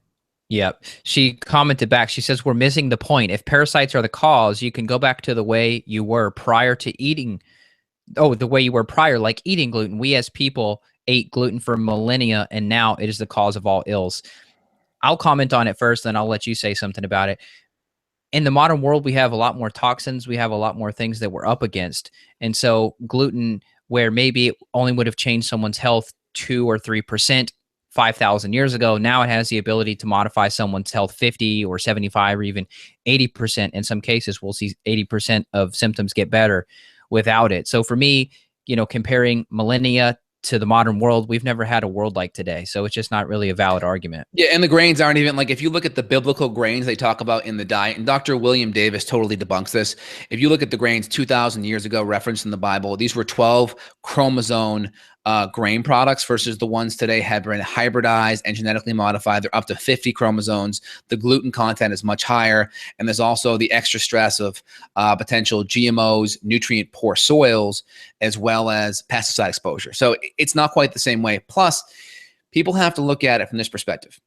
Yep. She commented back. She says, we're missing the point. If parasites are the cause, you can go back to the way you were prior to eating. Oh, the way you were prior, like eating gluten. We as people ate gluten for millennia, and now it is the cause of all ills. I'll comment on it first, then I'll let you say something about it. In the modern world, we have a lot more toxins. We have a lot more things that we're up against. And so gluten, where maybe it only would have changed someone's health 2 or 3% 5,000 years ago, now it has the ability to modify someone's health 50 or 75 or even 80%. In some cases, we'll see 80% of symptoms get better without it. So for me, comparing millennia to the modern world, we've never had a world like today. So it's just not really a valid argument. Yeah, and the grains aren't even, like, if you look at the biblical grains they talk about in the diet, and Dr. William Davis totally debunks this. If you look at the grains 2,000 years ago referenced in the Bible, these were 12 chromosome grain products versus the ones today have been hybridized and genetically modified. They're up to 50 chromosomes. The gluten content is much higher. And there's also the extra stress of potential GMOs, nutrient poor soils, as well as pesticide exposure. So it's not quite the same way. Plus, people have to look at it from this perspective.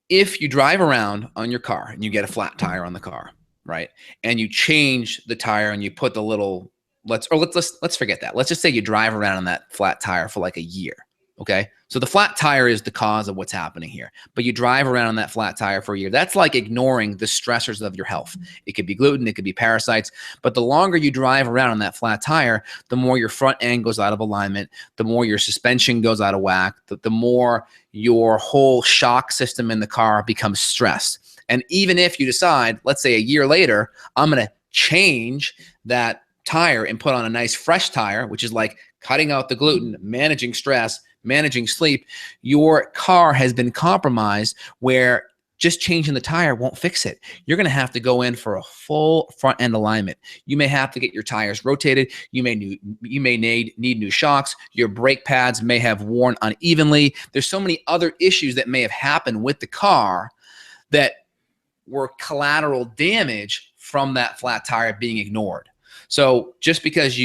If you drive around on your car and you get a flat tire on the car, right? And you change the tire and you put the little, let's forget that. Let's just say you drive around on that flat tire for like a year. Okay. So the flat tire is the cause of what's happening here, but you drive around on that flat tire for a year. That's like ignoring the stressors of your health. It could be gluten, it could be parasites, but the longer you drive around on that flat tire, the more your front end goes out of alignment, the more your suspension goes out of whack, the more your whole shock system in the car becomes stressed. And even if you decide, let's say a year later, I'm going to change that tire and put on a nice fresh tire, which is like cutting out the gluten, managing stress, managing sleep, your car has been compromised where just changing the tire won't fix it. You're going to have to go in for a full front end alignment. You may have to get your tires rotated. You may need new shocks. Your brake pads may have worn unevenly. There's so many other issues that may have happened with the car that were collateral damage from that flat tire being ignored. So just because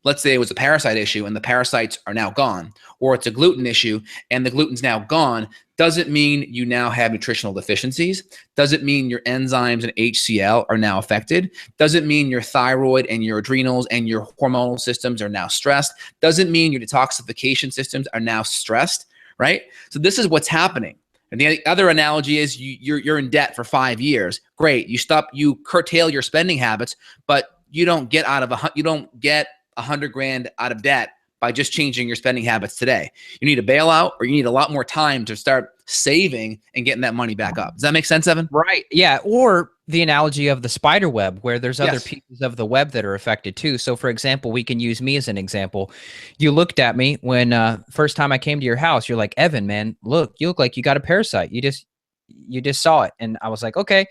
let's say it was a parasite issue and the parasites are now gone, or it's a gluten issue and the gluten's now gone, Doesn't mean you now have nutritional deficiencies. Doesn't mean your enzymes and HCl are now affected. Doesn't mean your thyroid and your adrenals and your hormonal systems are now stressed. Doesn't mean your detoxification systems are now stressed, right? So this is what's happening. And the other analogy is you're in debt for 5 years. Great, you curtail your spending habits, but you don't get $100,000 out of debt by just changing your spending habits today. You need a bailout, or you need a lot more time to start saving and getting that money back up. Does that make sense, Evan? Right. Yeah. Or the analogy of the spider web, where there's other pieces of the web that are affected too. So for example, we can use me as an example. You looked at me when first time I came to your house. You're like, Evan, man, look, you look like you got a parasite. You just saw it. And I was like, okay,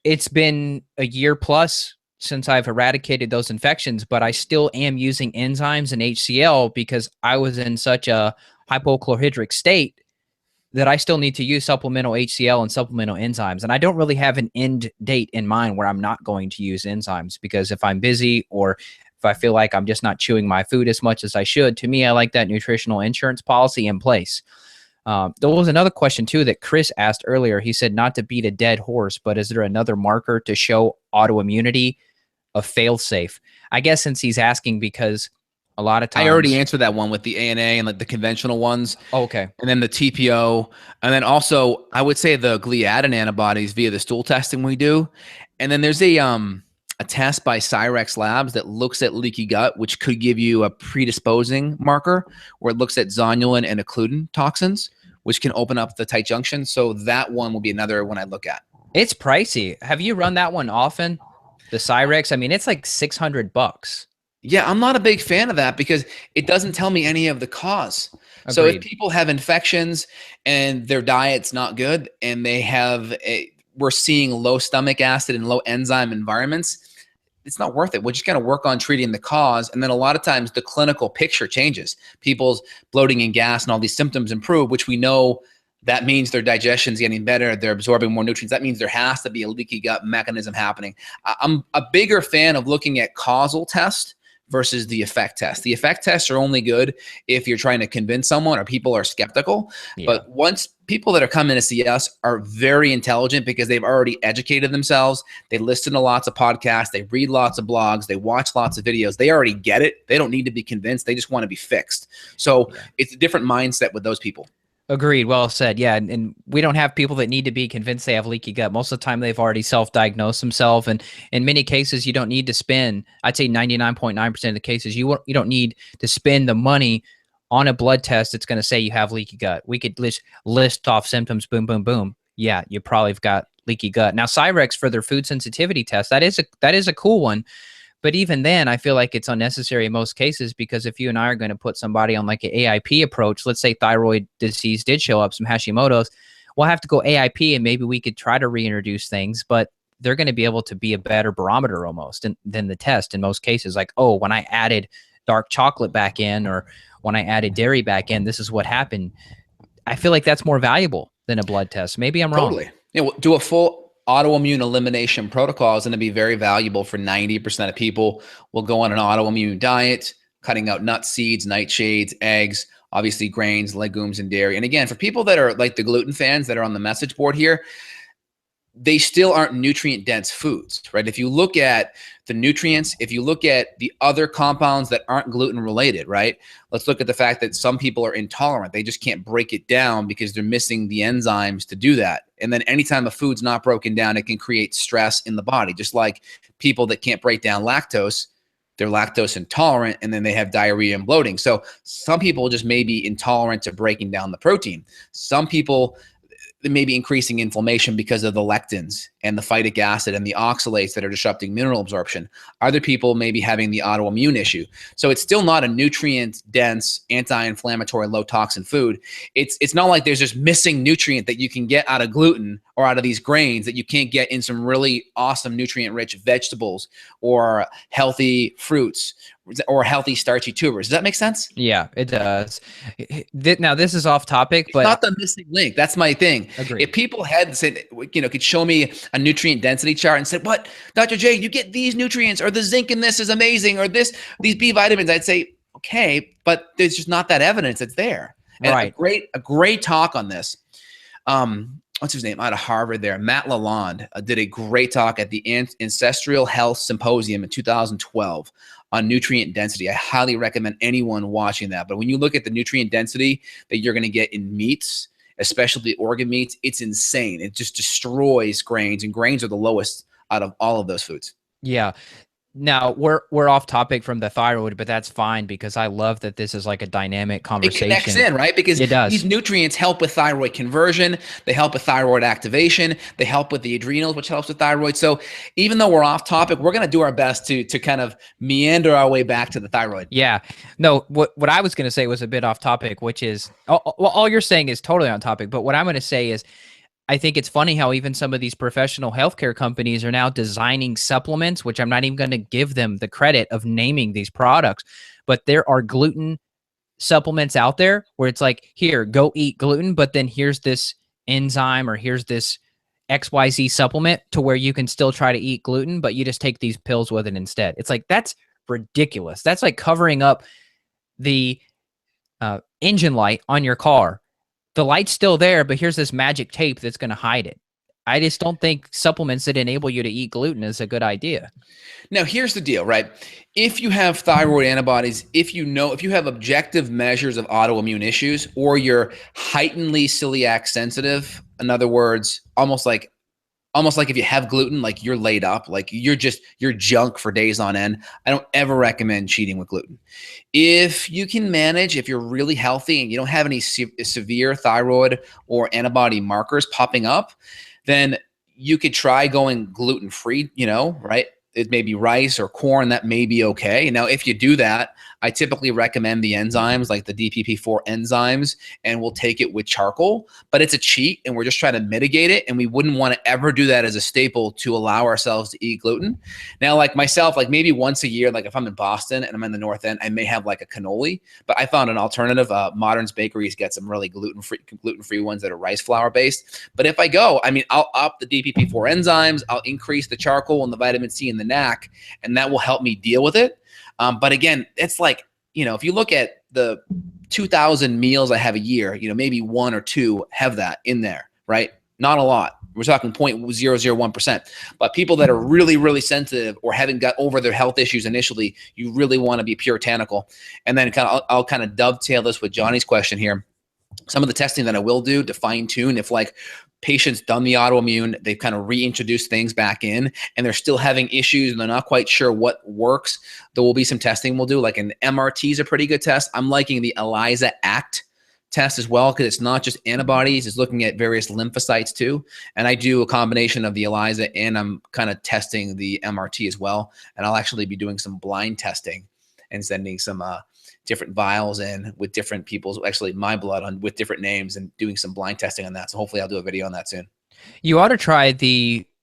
it's been a year plus since I've eradicated those infections, but I still am using enzymes and HCl because I was in such a hypochlorhydric state that I still need to use supplemental HCl and supplemental enzymes. And I don't really have an end date in mind where I'm not going to use enzymes, because if I'm busy or if I feel like I'm just not chewing my food as much as I should, to me, I like that nutritional insurance policy in place. There was another question too that Chris asked earlier. He said, not to beat a dead horse, but is there another marker to show autoimmunity, a fail-safe? I guess since he's asking, because a lot of times— I already answered that one with the ANA and like the conventional ones. Oh, okay. And then the TPO. And then also I would say the gliadin antibodies via the stool testing we do. And then there's a test by Cyrex Labs that looks at leaky gut, which could give you a predisposing marker, where it looks at zonulin and occludin toxins, which can open up the tight junction. So that one will be another one I look at. It's pricey. Have you run that one often? The Cyrex? I mean, it's like $600. Yeah, I'm not a big fan of that because it doesn't tell me any of the cause. Agreed. So if people have infections and their diet's not good and we're seeing low stomach acid and low enzyme environments, it's not worth it. We're just going to work on treating the cause. And then a lot of times the clinical picture changes. People's bloating and gas and all these symptoms improve, which we know that means their digestion's getting better. They're absorbing more nutrients. That means there has to be a leaky gut mechanism happening. I'm a bigger fan of looking at causal test versus the effect test. The effect tests are only good if you're trying to convince someone or people are skeptical. Yeah. But once people that are coming to see us are very intelligent because they've already educated themselves, they listen to lots of podcasts, they read lots of blogs, they watch lots of videos, they already get it. They don't need to be convinced. They just want to be fixed. So it's a different mindset with those people. Agreed. Well said. Yeah. And we don't have people that need to be convinced they have leaky gut. Most of the time they've already self-diagnosed themselves. And in many cases, you don't need to spend, I'd say 99.9% of the cases, you don't need to spend the money on a blood test that's going to say you have leaky gut. We could list off symptoms, boom, boom, boom. Yeah, you probably have got leaky gut. Now, Cyrex for their food sensitivity test, that is a cool one. But even then, I feel like it's unnecessary in most cases, because if you and I are going to put somebody on like an AIP approach, let's say thyroid disease did show up, some Hashimoto's, we'll have to go AIP, and maybe we could try to reintroduce things, but they're going to be able to be a better barometer almost than the test in most cases. Like, oh, when I added dark chocolate back in, or when I added dairy back in, this is what happened. I feel like that's more valuable than a blood test. Maybe I'm wrong. Totally. You know, do a full autoimmune elimination protocol is going to be very valuable for 90% of people. Will go on an autoimmune diet, cutting out nuts, seeds, nightshades, eggs, obviously grains, legumes, and dairy. And again, for people that are like the gluten fans that are on the message board here, they still aren't nutrient dense foods, right? If you look at the nutrients, if you look at the other compounds that aren't gluten related, right? Let's look at the fact that some people are intolerant. They just can't break it down because they're missing the enzymes to do that. And then anytime a food's not broken down, it can create stress in the body. Just like people that can't break down lactose, they're lactose intolerant, and then they have diarrhea and bloating. So some people just may be intolerant to breaking down the protein. Some people, may be increasing inflammation because of the lectins and the phytic acid and the oxalates that are disrupting mineral absorption. Other people may be having the autoimmune issue. So it's still not a nutrient-dense, anti-inflammatory, low-toxin food. It's not like there's just missing nutrient that you can get out of gluten or out of these grains that you can't get in some really awesome nutrient-rich vegetables or healthy fruits or healthy starchy tubers. Does that make sense? Yeah, it does. Now, this is off topic, but it's not the missing link. That's my thing. Agreed. If people had said, could show me a nutrient density chart and said, "What, Dr. J, you get these nutrients, or the zinc in this is amazing, or these B vitamins," I'd say, okay, but there's just not that evidence that's there. And Right. a great talk on this. What's his name out of Harvard there? Matt Lalonde did a great talk at the Ancestral Health Symposium in 2012 on nutrient density. I highly recommend anyone watching that. But when you look at the nutrient density that you're going to get in meats, especially the organ meats, it's insane. It just destroys grains, and grains are the lowest out of all of those foods. Yeah. Now we're off topic from the thyroid, but that's fine because I love that this is like a dynamic It conversation. connects in, right? Because It does. these nutrients help with thyroid conversion. They help with thyroid activation. They help with the adrenals, which helps with thyroid. So even though we're off topic, we're going to do our best to kind of meander our way back to the thyroid. Yeah. No, what I was going to say was a bit off topic, which is all you're saying is totally on topic. But what I'm going to say is, I think it's funny how even some of these professional healthcare companies are now designing supplements, which I'm not even going to give them the credit of naming these products, but there are gluten supplements out there where it's like, here, go eat gluten, but then here's this enzyme or here's this XYZ supplement to where you can still try to eat gluten, but you just take these pills with it instead. It's like, that's ridiculous. That's like covering up the engine light on your car. The light's still there, but here's this magic tape that's going to hide it. I just don't think supplements that enable you to eat gluten is a good idea. Now, here's the deal, right? If you have thyroid antibodies, if you have objective measures of autoimmune issues, or you're heightenedly celiac sensitive, in other words, almost like if you have gluten, like you're laid up, like you're junk for days on end. I don't ever recommend cheating with gluten. If you can manage, if you're really healthy and you don't have any severe thyroid or antibody markers popping up, then you could try going gluten-free, right? It may be rice or corn, that may be okay. Now, if you do that, I typically recommend the enzymes like the DPP4 enzymes, and we'll take it with charcoal, but it's a cheat and we're just trying to mitigate it. And we wouldn't want to ever do that as a staple to allow ourselves to eat gluten. Now, like myself, like maybe once a year, like if I'm in Boston and I'm in the North End, I may have like a cannoli, but I found an alternative. Modern's Bakeries get some really gluten-free ones that are rice flour based. But if I go, I mean, I'll up the DPP4 enzymes, I'll increase the charcoal and the vitamin C and the NAC, and that will help me deal with it. But again, it's like, if you look at the 2,000 meals I have a year, maybe one or two have that in there, right? Not a lot. We're talking 0.001%. But people that are really, really sensitive or haven't got over their health issues initially, you really want to be puritanical. And then I'll kind of dovetail this with Johnny's question here. Some of the testing that I will do to fine tune, if like patients done the autoimmune, they've kind of reintroduced things back in and they're still having issues and they're not quite sure what works, there will be some testing we'll do. Like an MRT is a pretty good test. I'm liking the ELISA ACT test as well, because it's not just antibodies, it's looking at various lymphocytes too. And I do a combination of the ELISA and I'm kind of testing the MRT as well. And I'll actually be doing some blind testing and sending some different vials in with different people's, actually my blood on with different names, and doing some blind testing on that. So hopefully I'll do a video on that soon. You ought to try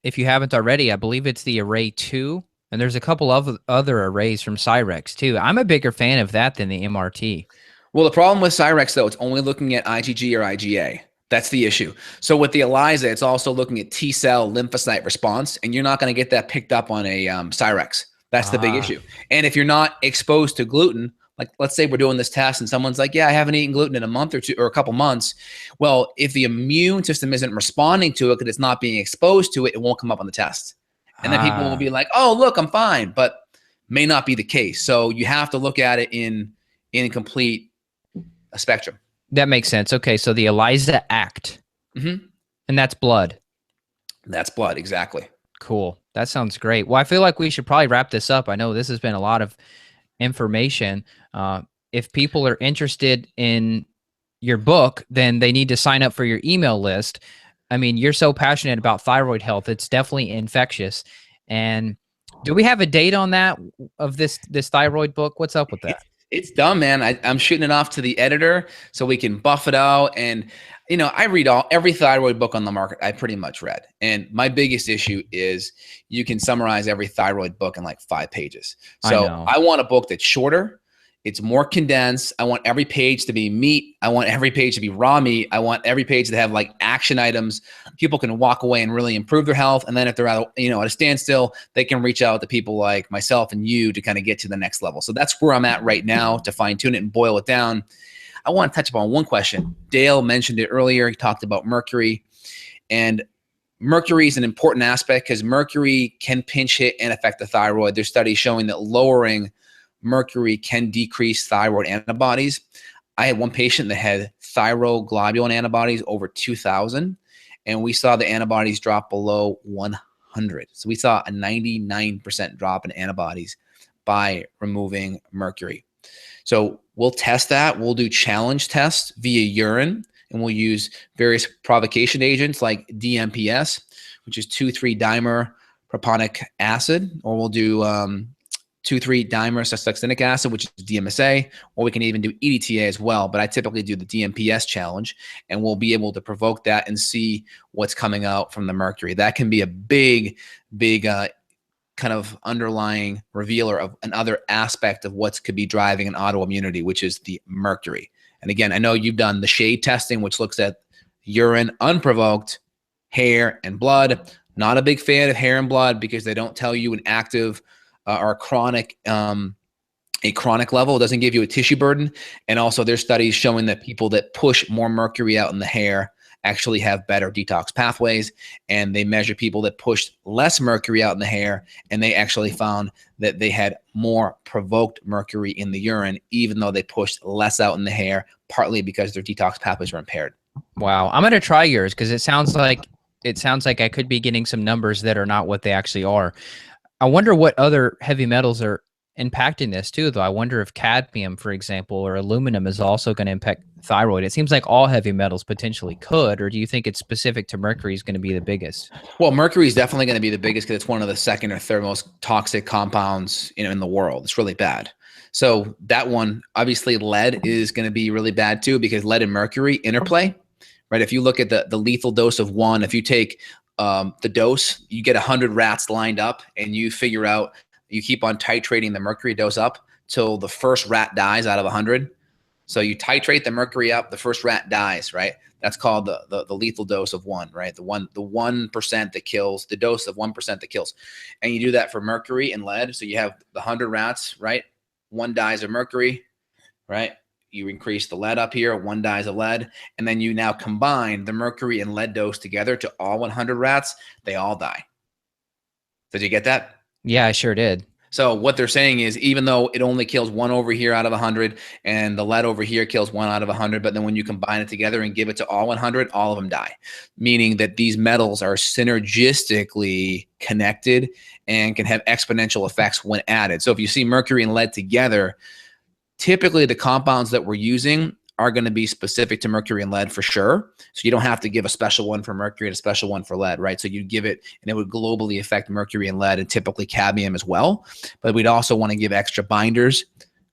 if you haven't already, I believe it's the Array 2, and there's a couple of other arrays from Cyrex too. I'm a bigger fan of that than the MRT. Well, the problem with Cyrex though, it's only looking at IgG or IgA. That's the issue. So with the ELISA, it's also looking at T cell lymphocyte response, and you're not going to get that picked up on a Cyrex. That's the big issue. And if you're not exposed to gluten, like let's say we're doing this test and someone's like, yeah, I haven't eaten gluten in a month or two or a couple months. Well, if the immune system isn't responding to it because it's not being exposed to it, it won't come up on the test. And then people will be like, oh, look, I'm fine, but may not be the case. So you have to look at it in complete a spectrum. That makes sense. Okay, so the ELISA ACT, and that's blood. That's blood, exactly. Cool. That sounds great. Well, I feel like we should probably wrap this up. I know this has been a lot of information. If people are interested in your book, then they need to sign up for your email list. I mean, you're so passionate about thyroid health. It's definitely infectious. And do we have a date on that of this thyroid book? What's up with that? It's done, man. I'm shooting it off to the editor so we can buff it out. And, I read every thyroid book on the market. I pretty much read. And my biggest issue is you can summarize every thyroid book in like 5 pages. So I want a book that's shorter. It's more condensed. I want every page to be meat. I want every page to be raw meat. I want every page to have like action items. People can walk away and really improve their health. And then if they're at a standstill, they can reach out to people like myself and you to kind of get to the next level. So that's where I'm at right now to fine tune it and boil it down. I want to touch upon one question. Dale mentioned it earlier. He talked about mercury, and mercury is an important aspect because mercury can pinch hit and affect the thyroid. There's studies showing that lowering mercury can decrease thyroid antibodies. I had one patient that had thyroglobulin antibodies over 2,000, and we saw the antibodies drop below 100. So we saw a 99% drop in antibodies by removing mercury. So we'll test that. We'll do challenge tests via urine, and we'll use various provocation agents like DMPS, which is 2,3-dimer proponic acid, or we'll do 2,3-dimer succinate acid, which is DMSA, or we can even do EDTA as well. But I typically do the DMPS challenge, and we'll be able to provoke that and see what's coming out from the mercury. That can be a big kind of underlying revealer of another aspect of what could be driving an autoimmunity, which is the mercury. And again, I know you've done the SHADE testing, which looks at urine, unprovoked, hair, and blood. Not a big fan of hair and blood because they don't tell you an active or a chronic level. It doesn't give you a tissue burden. And also there's studies showing that people that push more mercury out in the hair actually have better detox pathways. And they measure people that pushed less mercury out in the hair, and they actually found that they had more provoked mercury in the urine, even though they pushed less out in the hair, partly because their detox pathways were impaired. Wow. I'm going to try yours because it sounds like I could be getting some numbers that are not what they actually are. I wonder what other heavy metals are impacting this too, though. I wonder if cadmium, for example, or aluminum is also going to impact thyroid. It seems like all heavy metals potentially could, or do you think it's specific to mercury is going to be the biggest? Well, mercury is definitely going to be the biggest because it's one of the second or third most toxic compounds, in the world. It's really bad. So that one, obviously lead is going to be really bad too, because lead and mercury interplay, right? If you look at the lethal dose of one, if you take the dose, you get 100 rats lined up and you figure out, you keep on titrating the mercury dose up till the first rat dies out of 100. So you titrate the mercury up, the first rat dies, right? That's called the lethal dose of one, right? The 1% that kills, the dose of 1% that kills. And you do that for mercury and lead. So you have the 100 rats, right? One dies of mercury, right? You increase the lead up here, one dies of lead, and then you now combine the mercury and lead dose together to all 100 rats, they all die. Did you get that? Yeah, I sure did. So what they're saying is, even though it only kills one over here out of 100 and the lead over here kills one out of 100, but then when you combine it together and give it to all 100, all of them die, meaning that these metals are synergistically connected and can have exponential effects when added. So if you see mercury and lead together, typically the compounds that we're using are going to be specific to mercury and lead for sure. So you don't have to give a special one for mercury and a special one for lead, right? So you give it and it would globally affect mercury and lead, and typically cadmium as well. But we'd also want to give extra binders.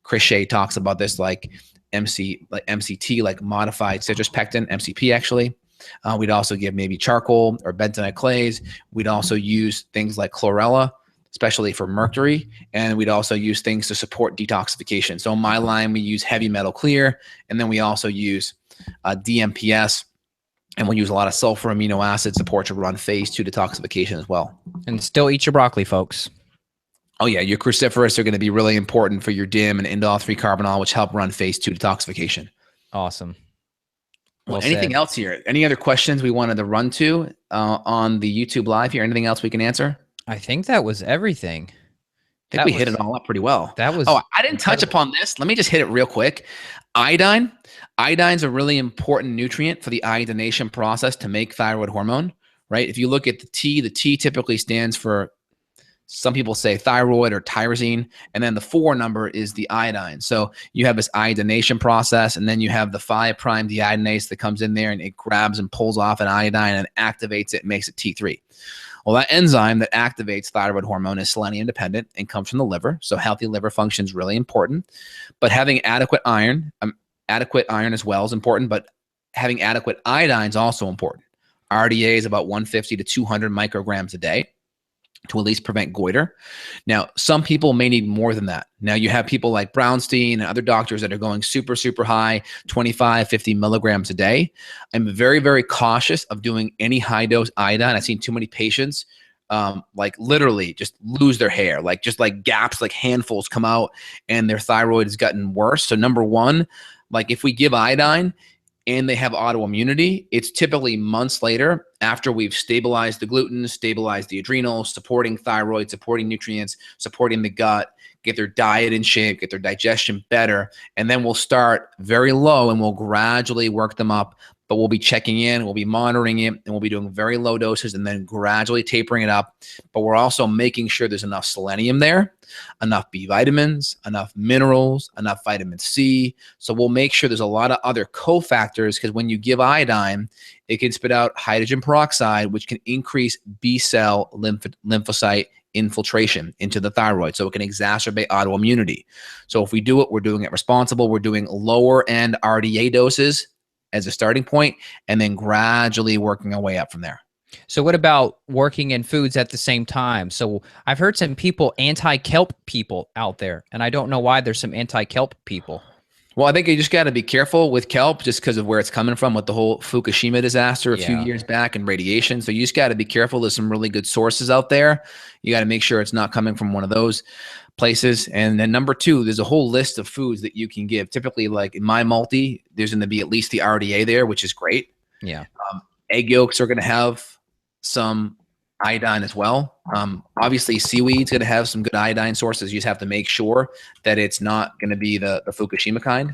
Chris Shea talks about this like MCT, like modified citrus pectin, MCP actually. We'd also give maybe charcoal or bentonite clays. We'd also use things like chlorella, especially for mercury. And we'd also use things to support detoxification. So in my line, we use heavy metal clear, and then we also use DMPS, and we'll use a lot of sulfur amino acid support to run phase 2 detoxification as well. And still eat your broccoli, folks. Oh yeah, your cruciferous are going to be really important for your DIM and indole 3-carbinol, which help run phase 2 detoxification. Awesome. Well, anything else here? Any other questions we wanted to run to on the YouTube live here? Anything else we can answer? I think that was everything. I think we hit it all up pretty well. That was. Oh, I didn't touch upon this. Let me just hit it real quick. Iodine. Iodine's a really important nutrient for the iodination process to make thyroid hormone, right? If you look at the T typically stands for, some people say thyroid or tyrosine, and then the 4 number is the iodine. So you have this iodination process, and then you have the 5' deiodinase that comes in there and it grabs and pulls off an iodine and activates it, makes it T3. Well, that enzyme that activates thyroid hormone is selenium dependent and comes from the liver. So healthy liver function is really important. But having adequate iron as well is important, but having adequate iodine is also important. RDA is about 150 to 200 micrograms a day to at least prevent goiter. Now, some people may need more than that. Now, you have people like Brownstein and other doctors that are going super, super high, 25, 50 milligrams a day. I'm very, very cautious of doing any high dose iodine. I've seen too many patients like literally just lose their hair, like just like gaps, like handfuls come out, and their thyroid has gotten worse. So number one, Like if we give iodine and they have autoimmunity, it's typically months later after we've stabilized the gluten, stabilized the adrenals, supporting thyroid, supporting nutrients, supporting the gut, get their diet in shape, get their digestion better. And then we'll start very low and we'll gradually work them up. But we'll be checking in, we'll be monitoring it, and we'll be doing very low doses and then gradually tapering it up. But we're also making sure there's enough selenium there, enough B vitamins, enough minerals, enough vitamin C. So we'll make sure there's a lot of other cofactors, because when you give iodine, it can spit out hydrogen peroxide, which can increase B cell lymphocyte infiltration into the thyroid. So it can exacerbate autoimmunity. So if we do it, we're doing it responsible. We're doing lower end RDA doses as a starting point, and then gradually working our way up from there. So what about working in foods at the same time? So I've heard some people, anti-kelp people out there, and I don't know why there's some anti-kelp people. Well, I think you just got to be careful with kelp just because of where it's coming from with the whole Fukushima disaster a few years back and radiation. So you just got to be careful. There's some really good sources out there. You got to make sure it's not coming from one of those places. And then number two, there's a whole list of foods that you can give. Typically, like in my multi, there's going to be at least the RDA there, which is great. Yeah. Egg yolks are going to have some iodine as well. Obviously, seaweed's going to have some good iodine sources. You just have to make sure that it's not going to be the Fukushima kind.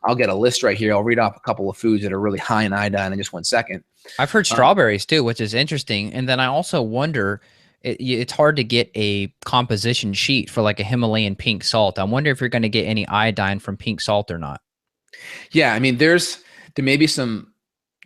I'll get a list right here. I'll read off a couple of foods that are really high in iodine in just 1 second. I've heard strawberries too, which is interesting. And then I also wonder, it's hard to get a composition sheet for like a Himalayan pink salt. I wonder if you're going to get any iodine from pink salt or not. Yeah, I mean, there may be some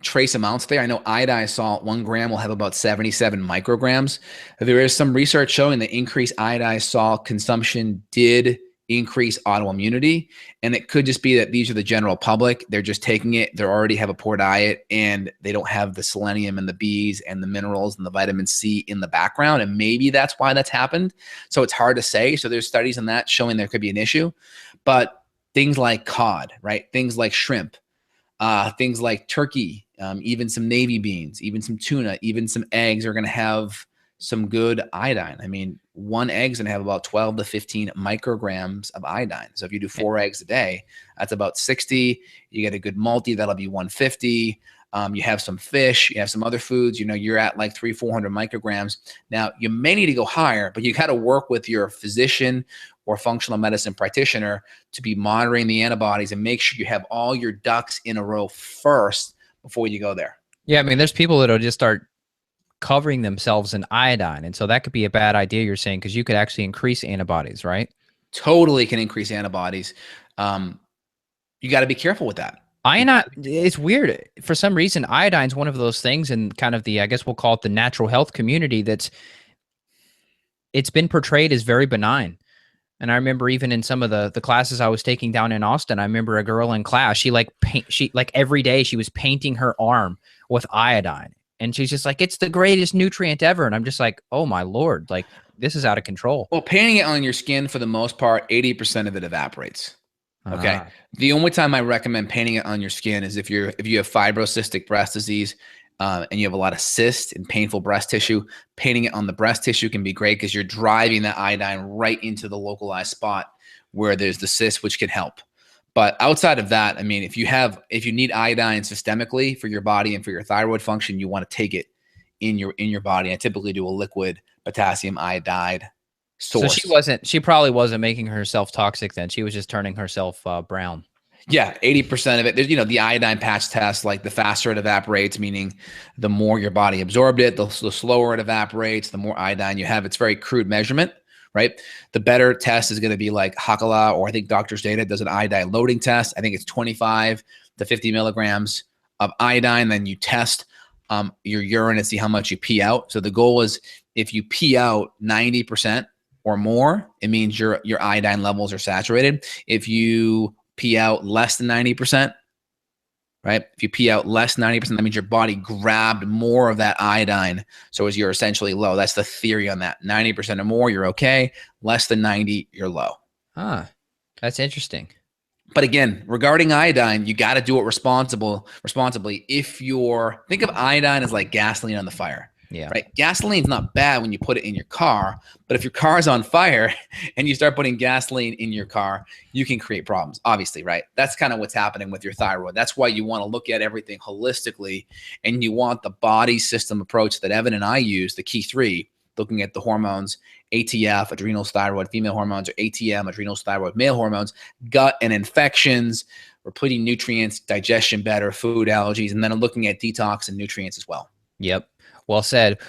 trace amounts there. I know iodized salt, 1 gram will have about 77 micrograms. There is some research showing that increased iodized salt consumption did increase autoimmunity. And it could just be that these are the general public. They're just taking it. They already have a poor diet and they don't have the selenium and the Bs and the minerals and the vitamin C in the background. And maybe that's why that's happened. So it's hard to say. So there's studies on that showing there could be an issue. But things like cod, right? Things like shrimp, things like turkey, even some navy beans, even some tuna, even some eggs are going to have some good iodine. I mean, 1 egg's going to have about 12 to 15 micrograms of iodine. So if you do 4 eggs a day, that's about 60. You get a good multi, that'll be 150. You have some fish, you have some other foods, you know, you're at like 300-400 micrograms. Now, you may need to go higher, but you got to work with your physician or functional medicine practitioner to be monitoring the antibodies and make sure you have all your ducks in a row first before you go there. Yeah, I mean, there's people that'll just start covering themselves in iodine. And so that could be a bad idea, you're saying, because you could actually increase antibodies, right? Totally can increase antibodies. You got to be careful with that. Iodine, it's weird. For some reason, iodine is one of those things in kind of the, I guess we'll call it the natural health community, it's been portrayed as very benign. And I remember even in some of the classes I was taking down in Austin, I remember a girl in class, she like every day she was painting her arm with iodine. And she's just like, it's the greatest nutrient ever. And I'm just like, oh my Lord, like this is out of control. Well, painting it on your skin, for the most part, 80% of it evaporates. Okay. The only time I recommend painting it on your skin is if you have fibrocystic breast disease and you have a lot of cysts and painful breast tissue. Painting it on the breast tissue can be great because you're driving that iodine right into the localized spot where there's the cyst, which can help. But outside of that, I mean, if you need iodine systemically for your body and for your thyroid function, you want to take it in your body. I typically do a liquid potassium iodide source. So she probably wasn't making herself toxic then. She was just turning herself brown. Yeah, 80% of it. There's, the iodine patch test, like the faster it evaporates, meaning the more your body absorbed it, the slower it evaporates, the more iodine you have. It's very crude measurement, right? The better test is going to be like Hakala, or I think Doctor's Data does an iodine loading test. I think it's 25 to 50 milligrams of iodine. Then you test your urine and see how much you pee out. So the goal is if you pee out 90% or more, it means your iodine levels are saturated. If you pee out less than 90%, right? If you pee out less than 90%, that means your body grabbed more of that iodine. So as you're essentially low, that's the theory on that. 90% or more, you're okay. Less than 90, you're low. Ah, that's interesting. But again, regarding iodine, you got to do it responsibly. Think of iodine as like gasoline on the fire. Yeah. right? Gasoline's not bad when you put it in your car, but if your car's on fire and you start putting gasoline in your car, you can create problems, obviously, right? That's kind of what's happening with your thyroid. That's why you want to look at everything holistically, and you want the body system approach that Evan and I use, the key three, looking at the hormones, ATF, adrenal thyroid, female hormones, or ATM, adrenal thyroid, male hormones, gut and infections, repleting nutrients, digestion better, food allergies, and then I'm looking at detox and nutrients as well. Yep. Well said.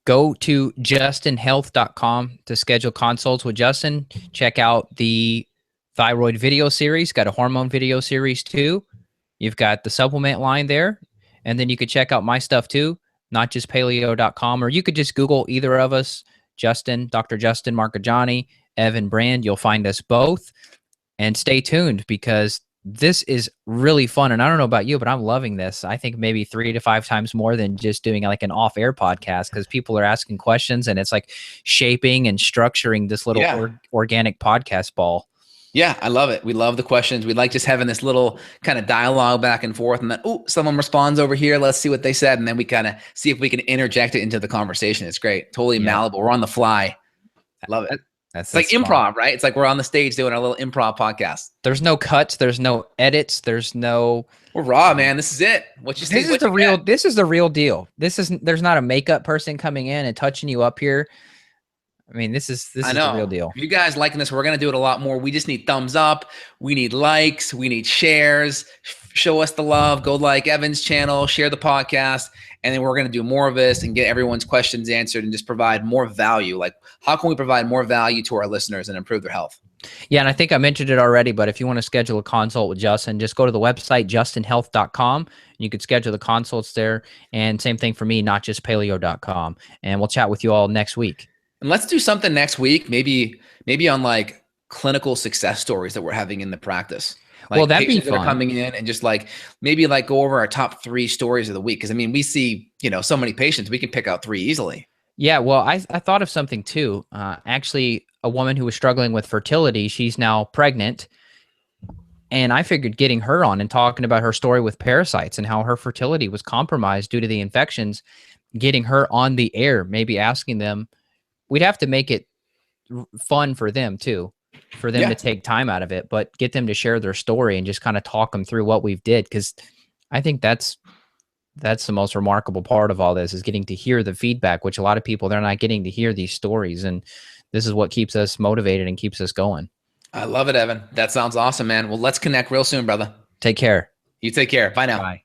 Go to justinhealth.com to schedule consults with Justin. Check out the thyroid video series. Got a hormone video series too. You've got the supplement line there. And then you could check out my stuff too, notjustpaleo.com, or you could just Google either of us, Justin, Dr. Justin Marcagiani, Evan Brand. You'll find us both. And stay tuned because this is really fun. And I don't know about you, but I'm loving this. I think maybe 3 to 5 times more than just doing like an off-air podcast, because people are asking questions and it's like shaping and structuring this little organic podcast ball. Yeah, I love it. We love the questions. We like just having this little kind of dialogue back and forth, and then, oh, someone responds over here. Let's see what they said. And then we kind of see if we can interject it into the conversation. It's great. Totally malleable. We're on the fly. I love it. It's like improv, right? It's like we're on the stage doing our little improv podcast. There's no cuts. There's no edits. There's no. We're raw, man. This is it. What you see. This is the real. This is the real deal. There's not a makeup person coming in and touching you up here. I mean, this is the real deal. If you guys liking this, we're going to do it a lot more. We just need thumbs up. We need likes. We need shares. Show us the love. Go like Evan's channel. Share the podcast. And then we're going to do more of this and get everyone's questions answered and just provide more value. Like, how can we provide more value to our listeners and improve their health? Yeah, and I think I mentioned it already, but if you want to schedule a consult with Justin, just go to the website, justinhealth.com. You could schedule the consults there. And same thing for me, notjustpaleo.com. And we'll chat with you all next week. And let's do something next week, maybe on like clinical success stories that we're having in the practice. Like, well, that'd be fun. That are coming in and just like maybe like go over our top 3 stories of the week. Cause I mean, we see, so many patients, we can pick out 3 easily. Yeah. Well, I thought of something too. Actually, a woman who was struggling with fertility, she's now pregnant. And I figured getting her on and talking about her story with parasites and how her fertility was compromised due to the infections, getting her on the air, maybe asking them, we'd have to make it fun for them too, for them to take time out of it, but get them to share their story and just kind of talk them through what we've did. Cause I think that's the most remarkable part of all this, is getting to hear the feedback, which a lot of people, they're not getting to hear these stories. And this is what keeps us motivated and keeps us going. I love it, Evan. That sounds awesome, man. Well, let's connect real soon, brother. Take care. You take care. Bye now. Bye.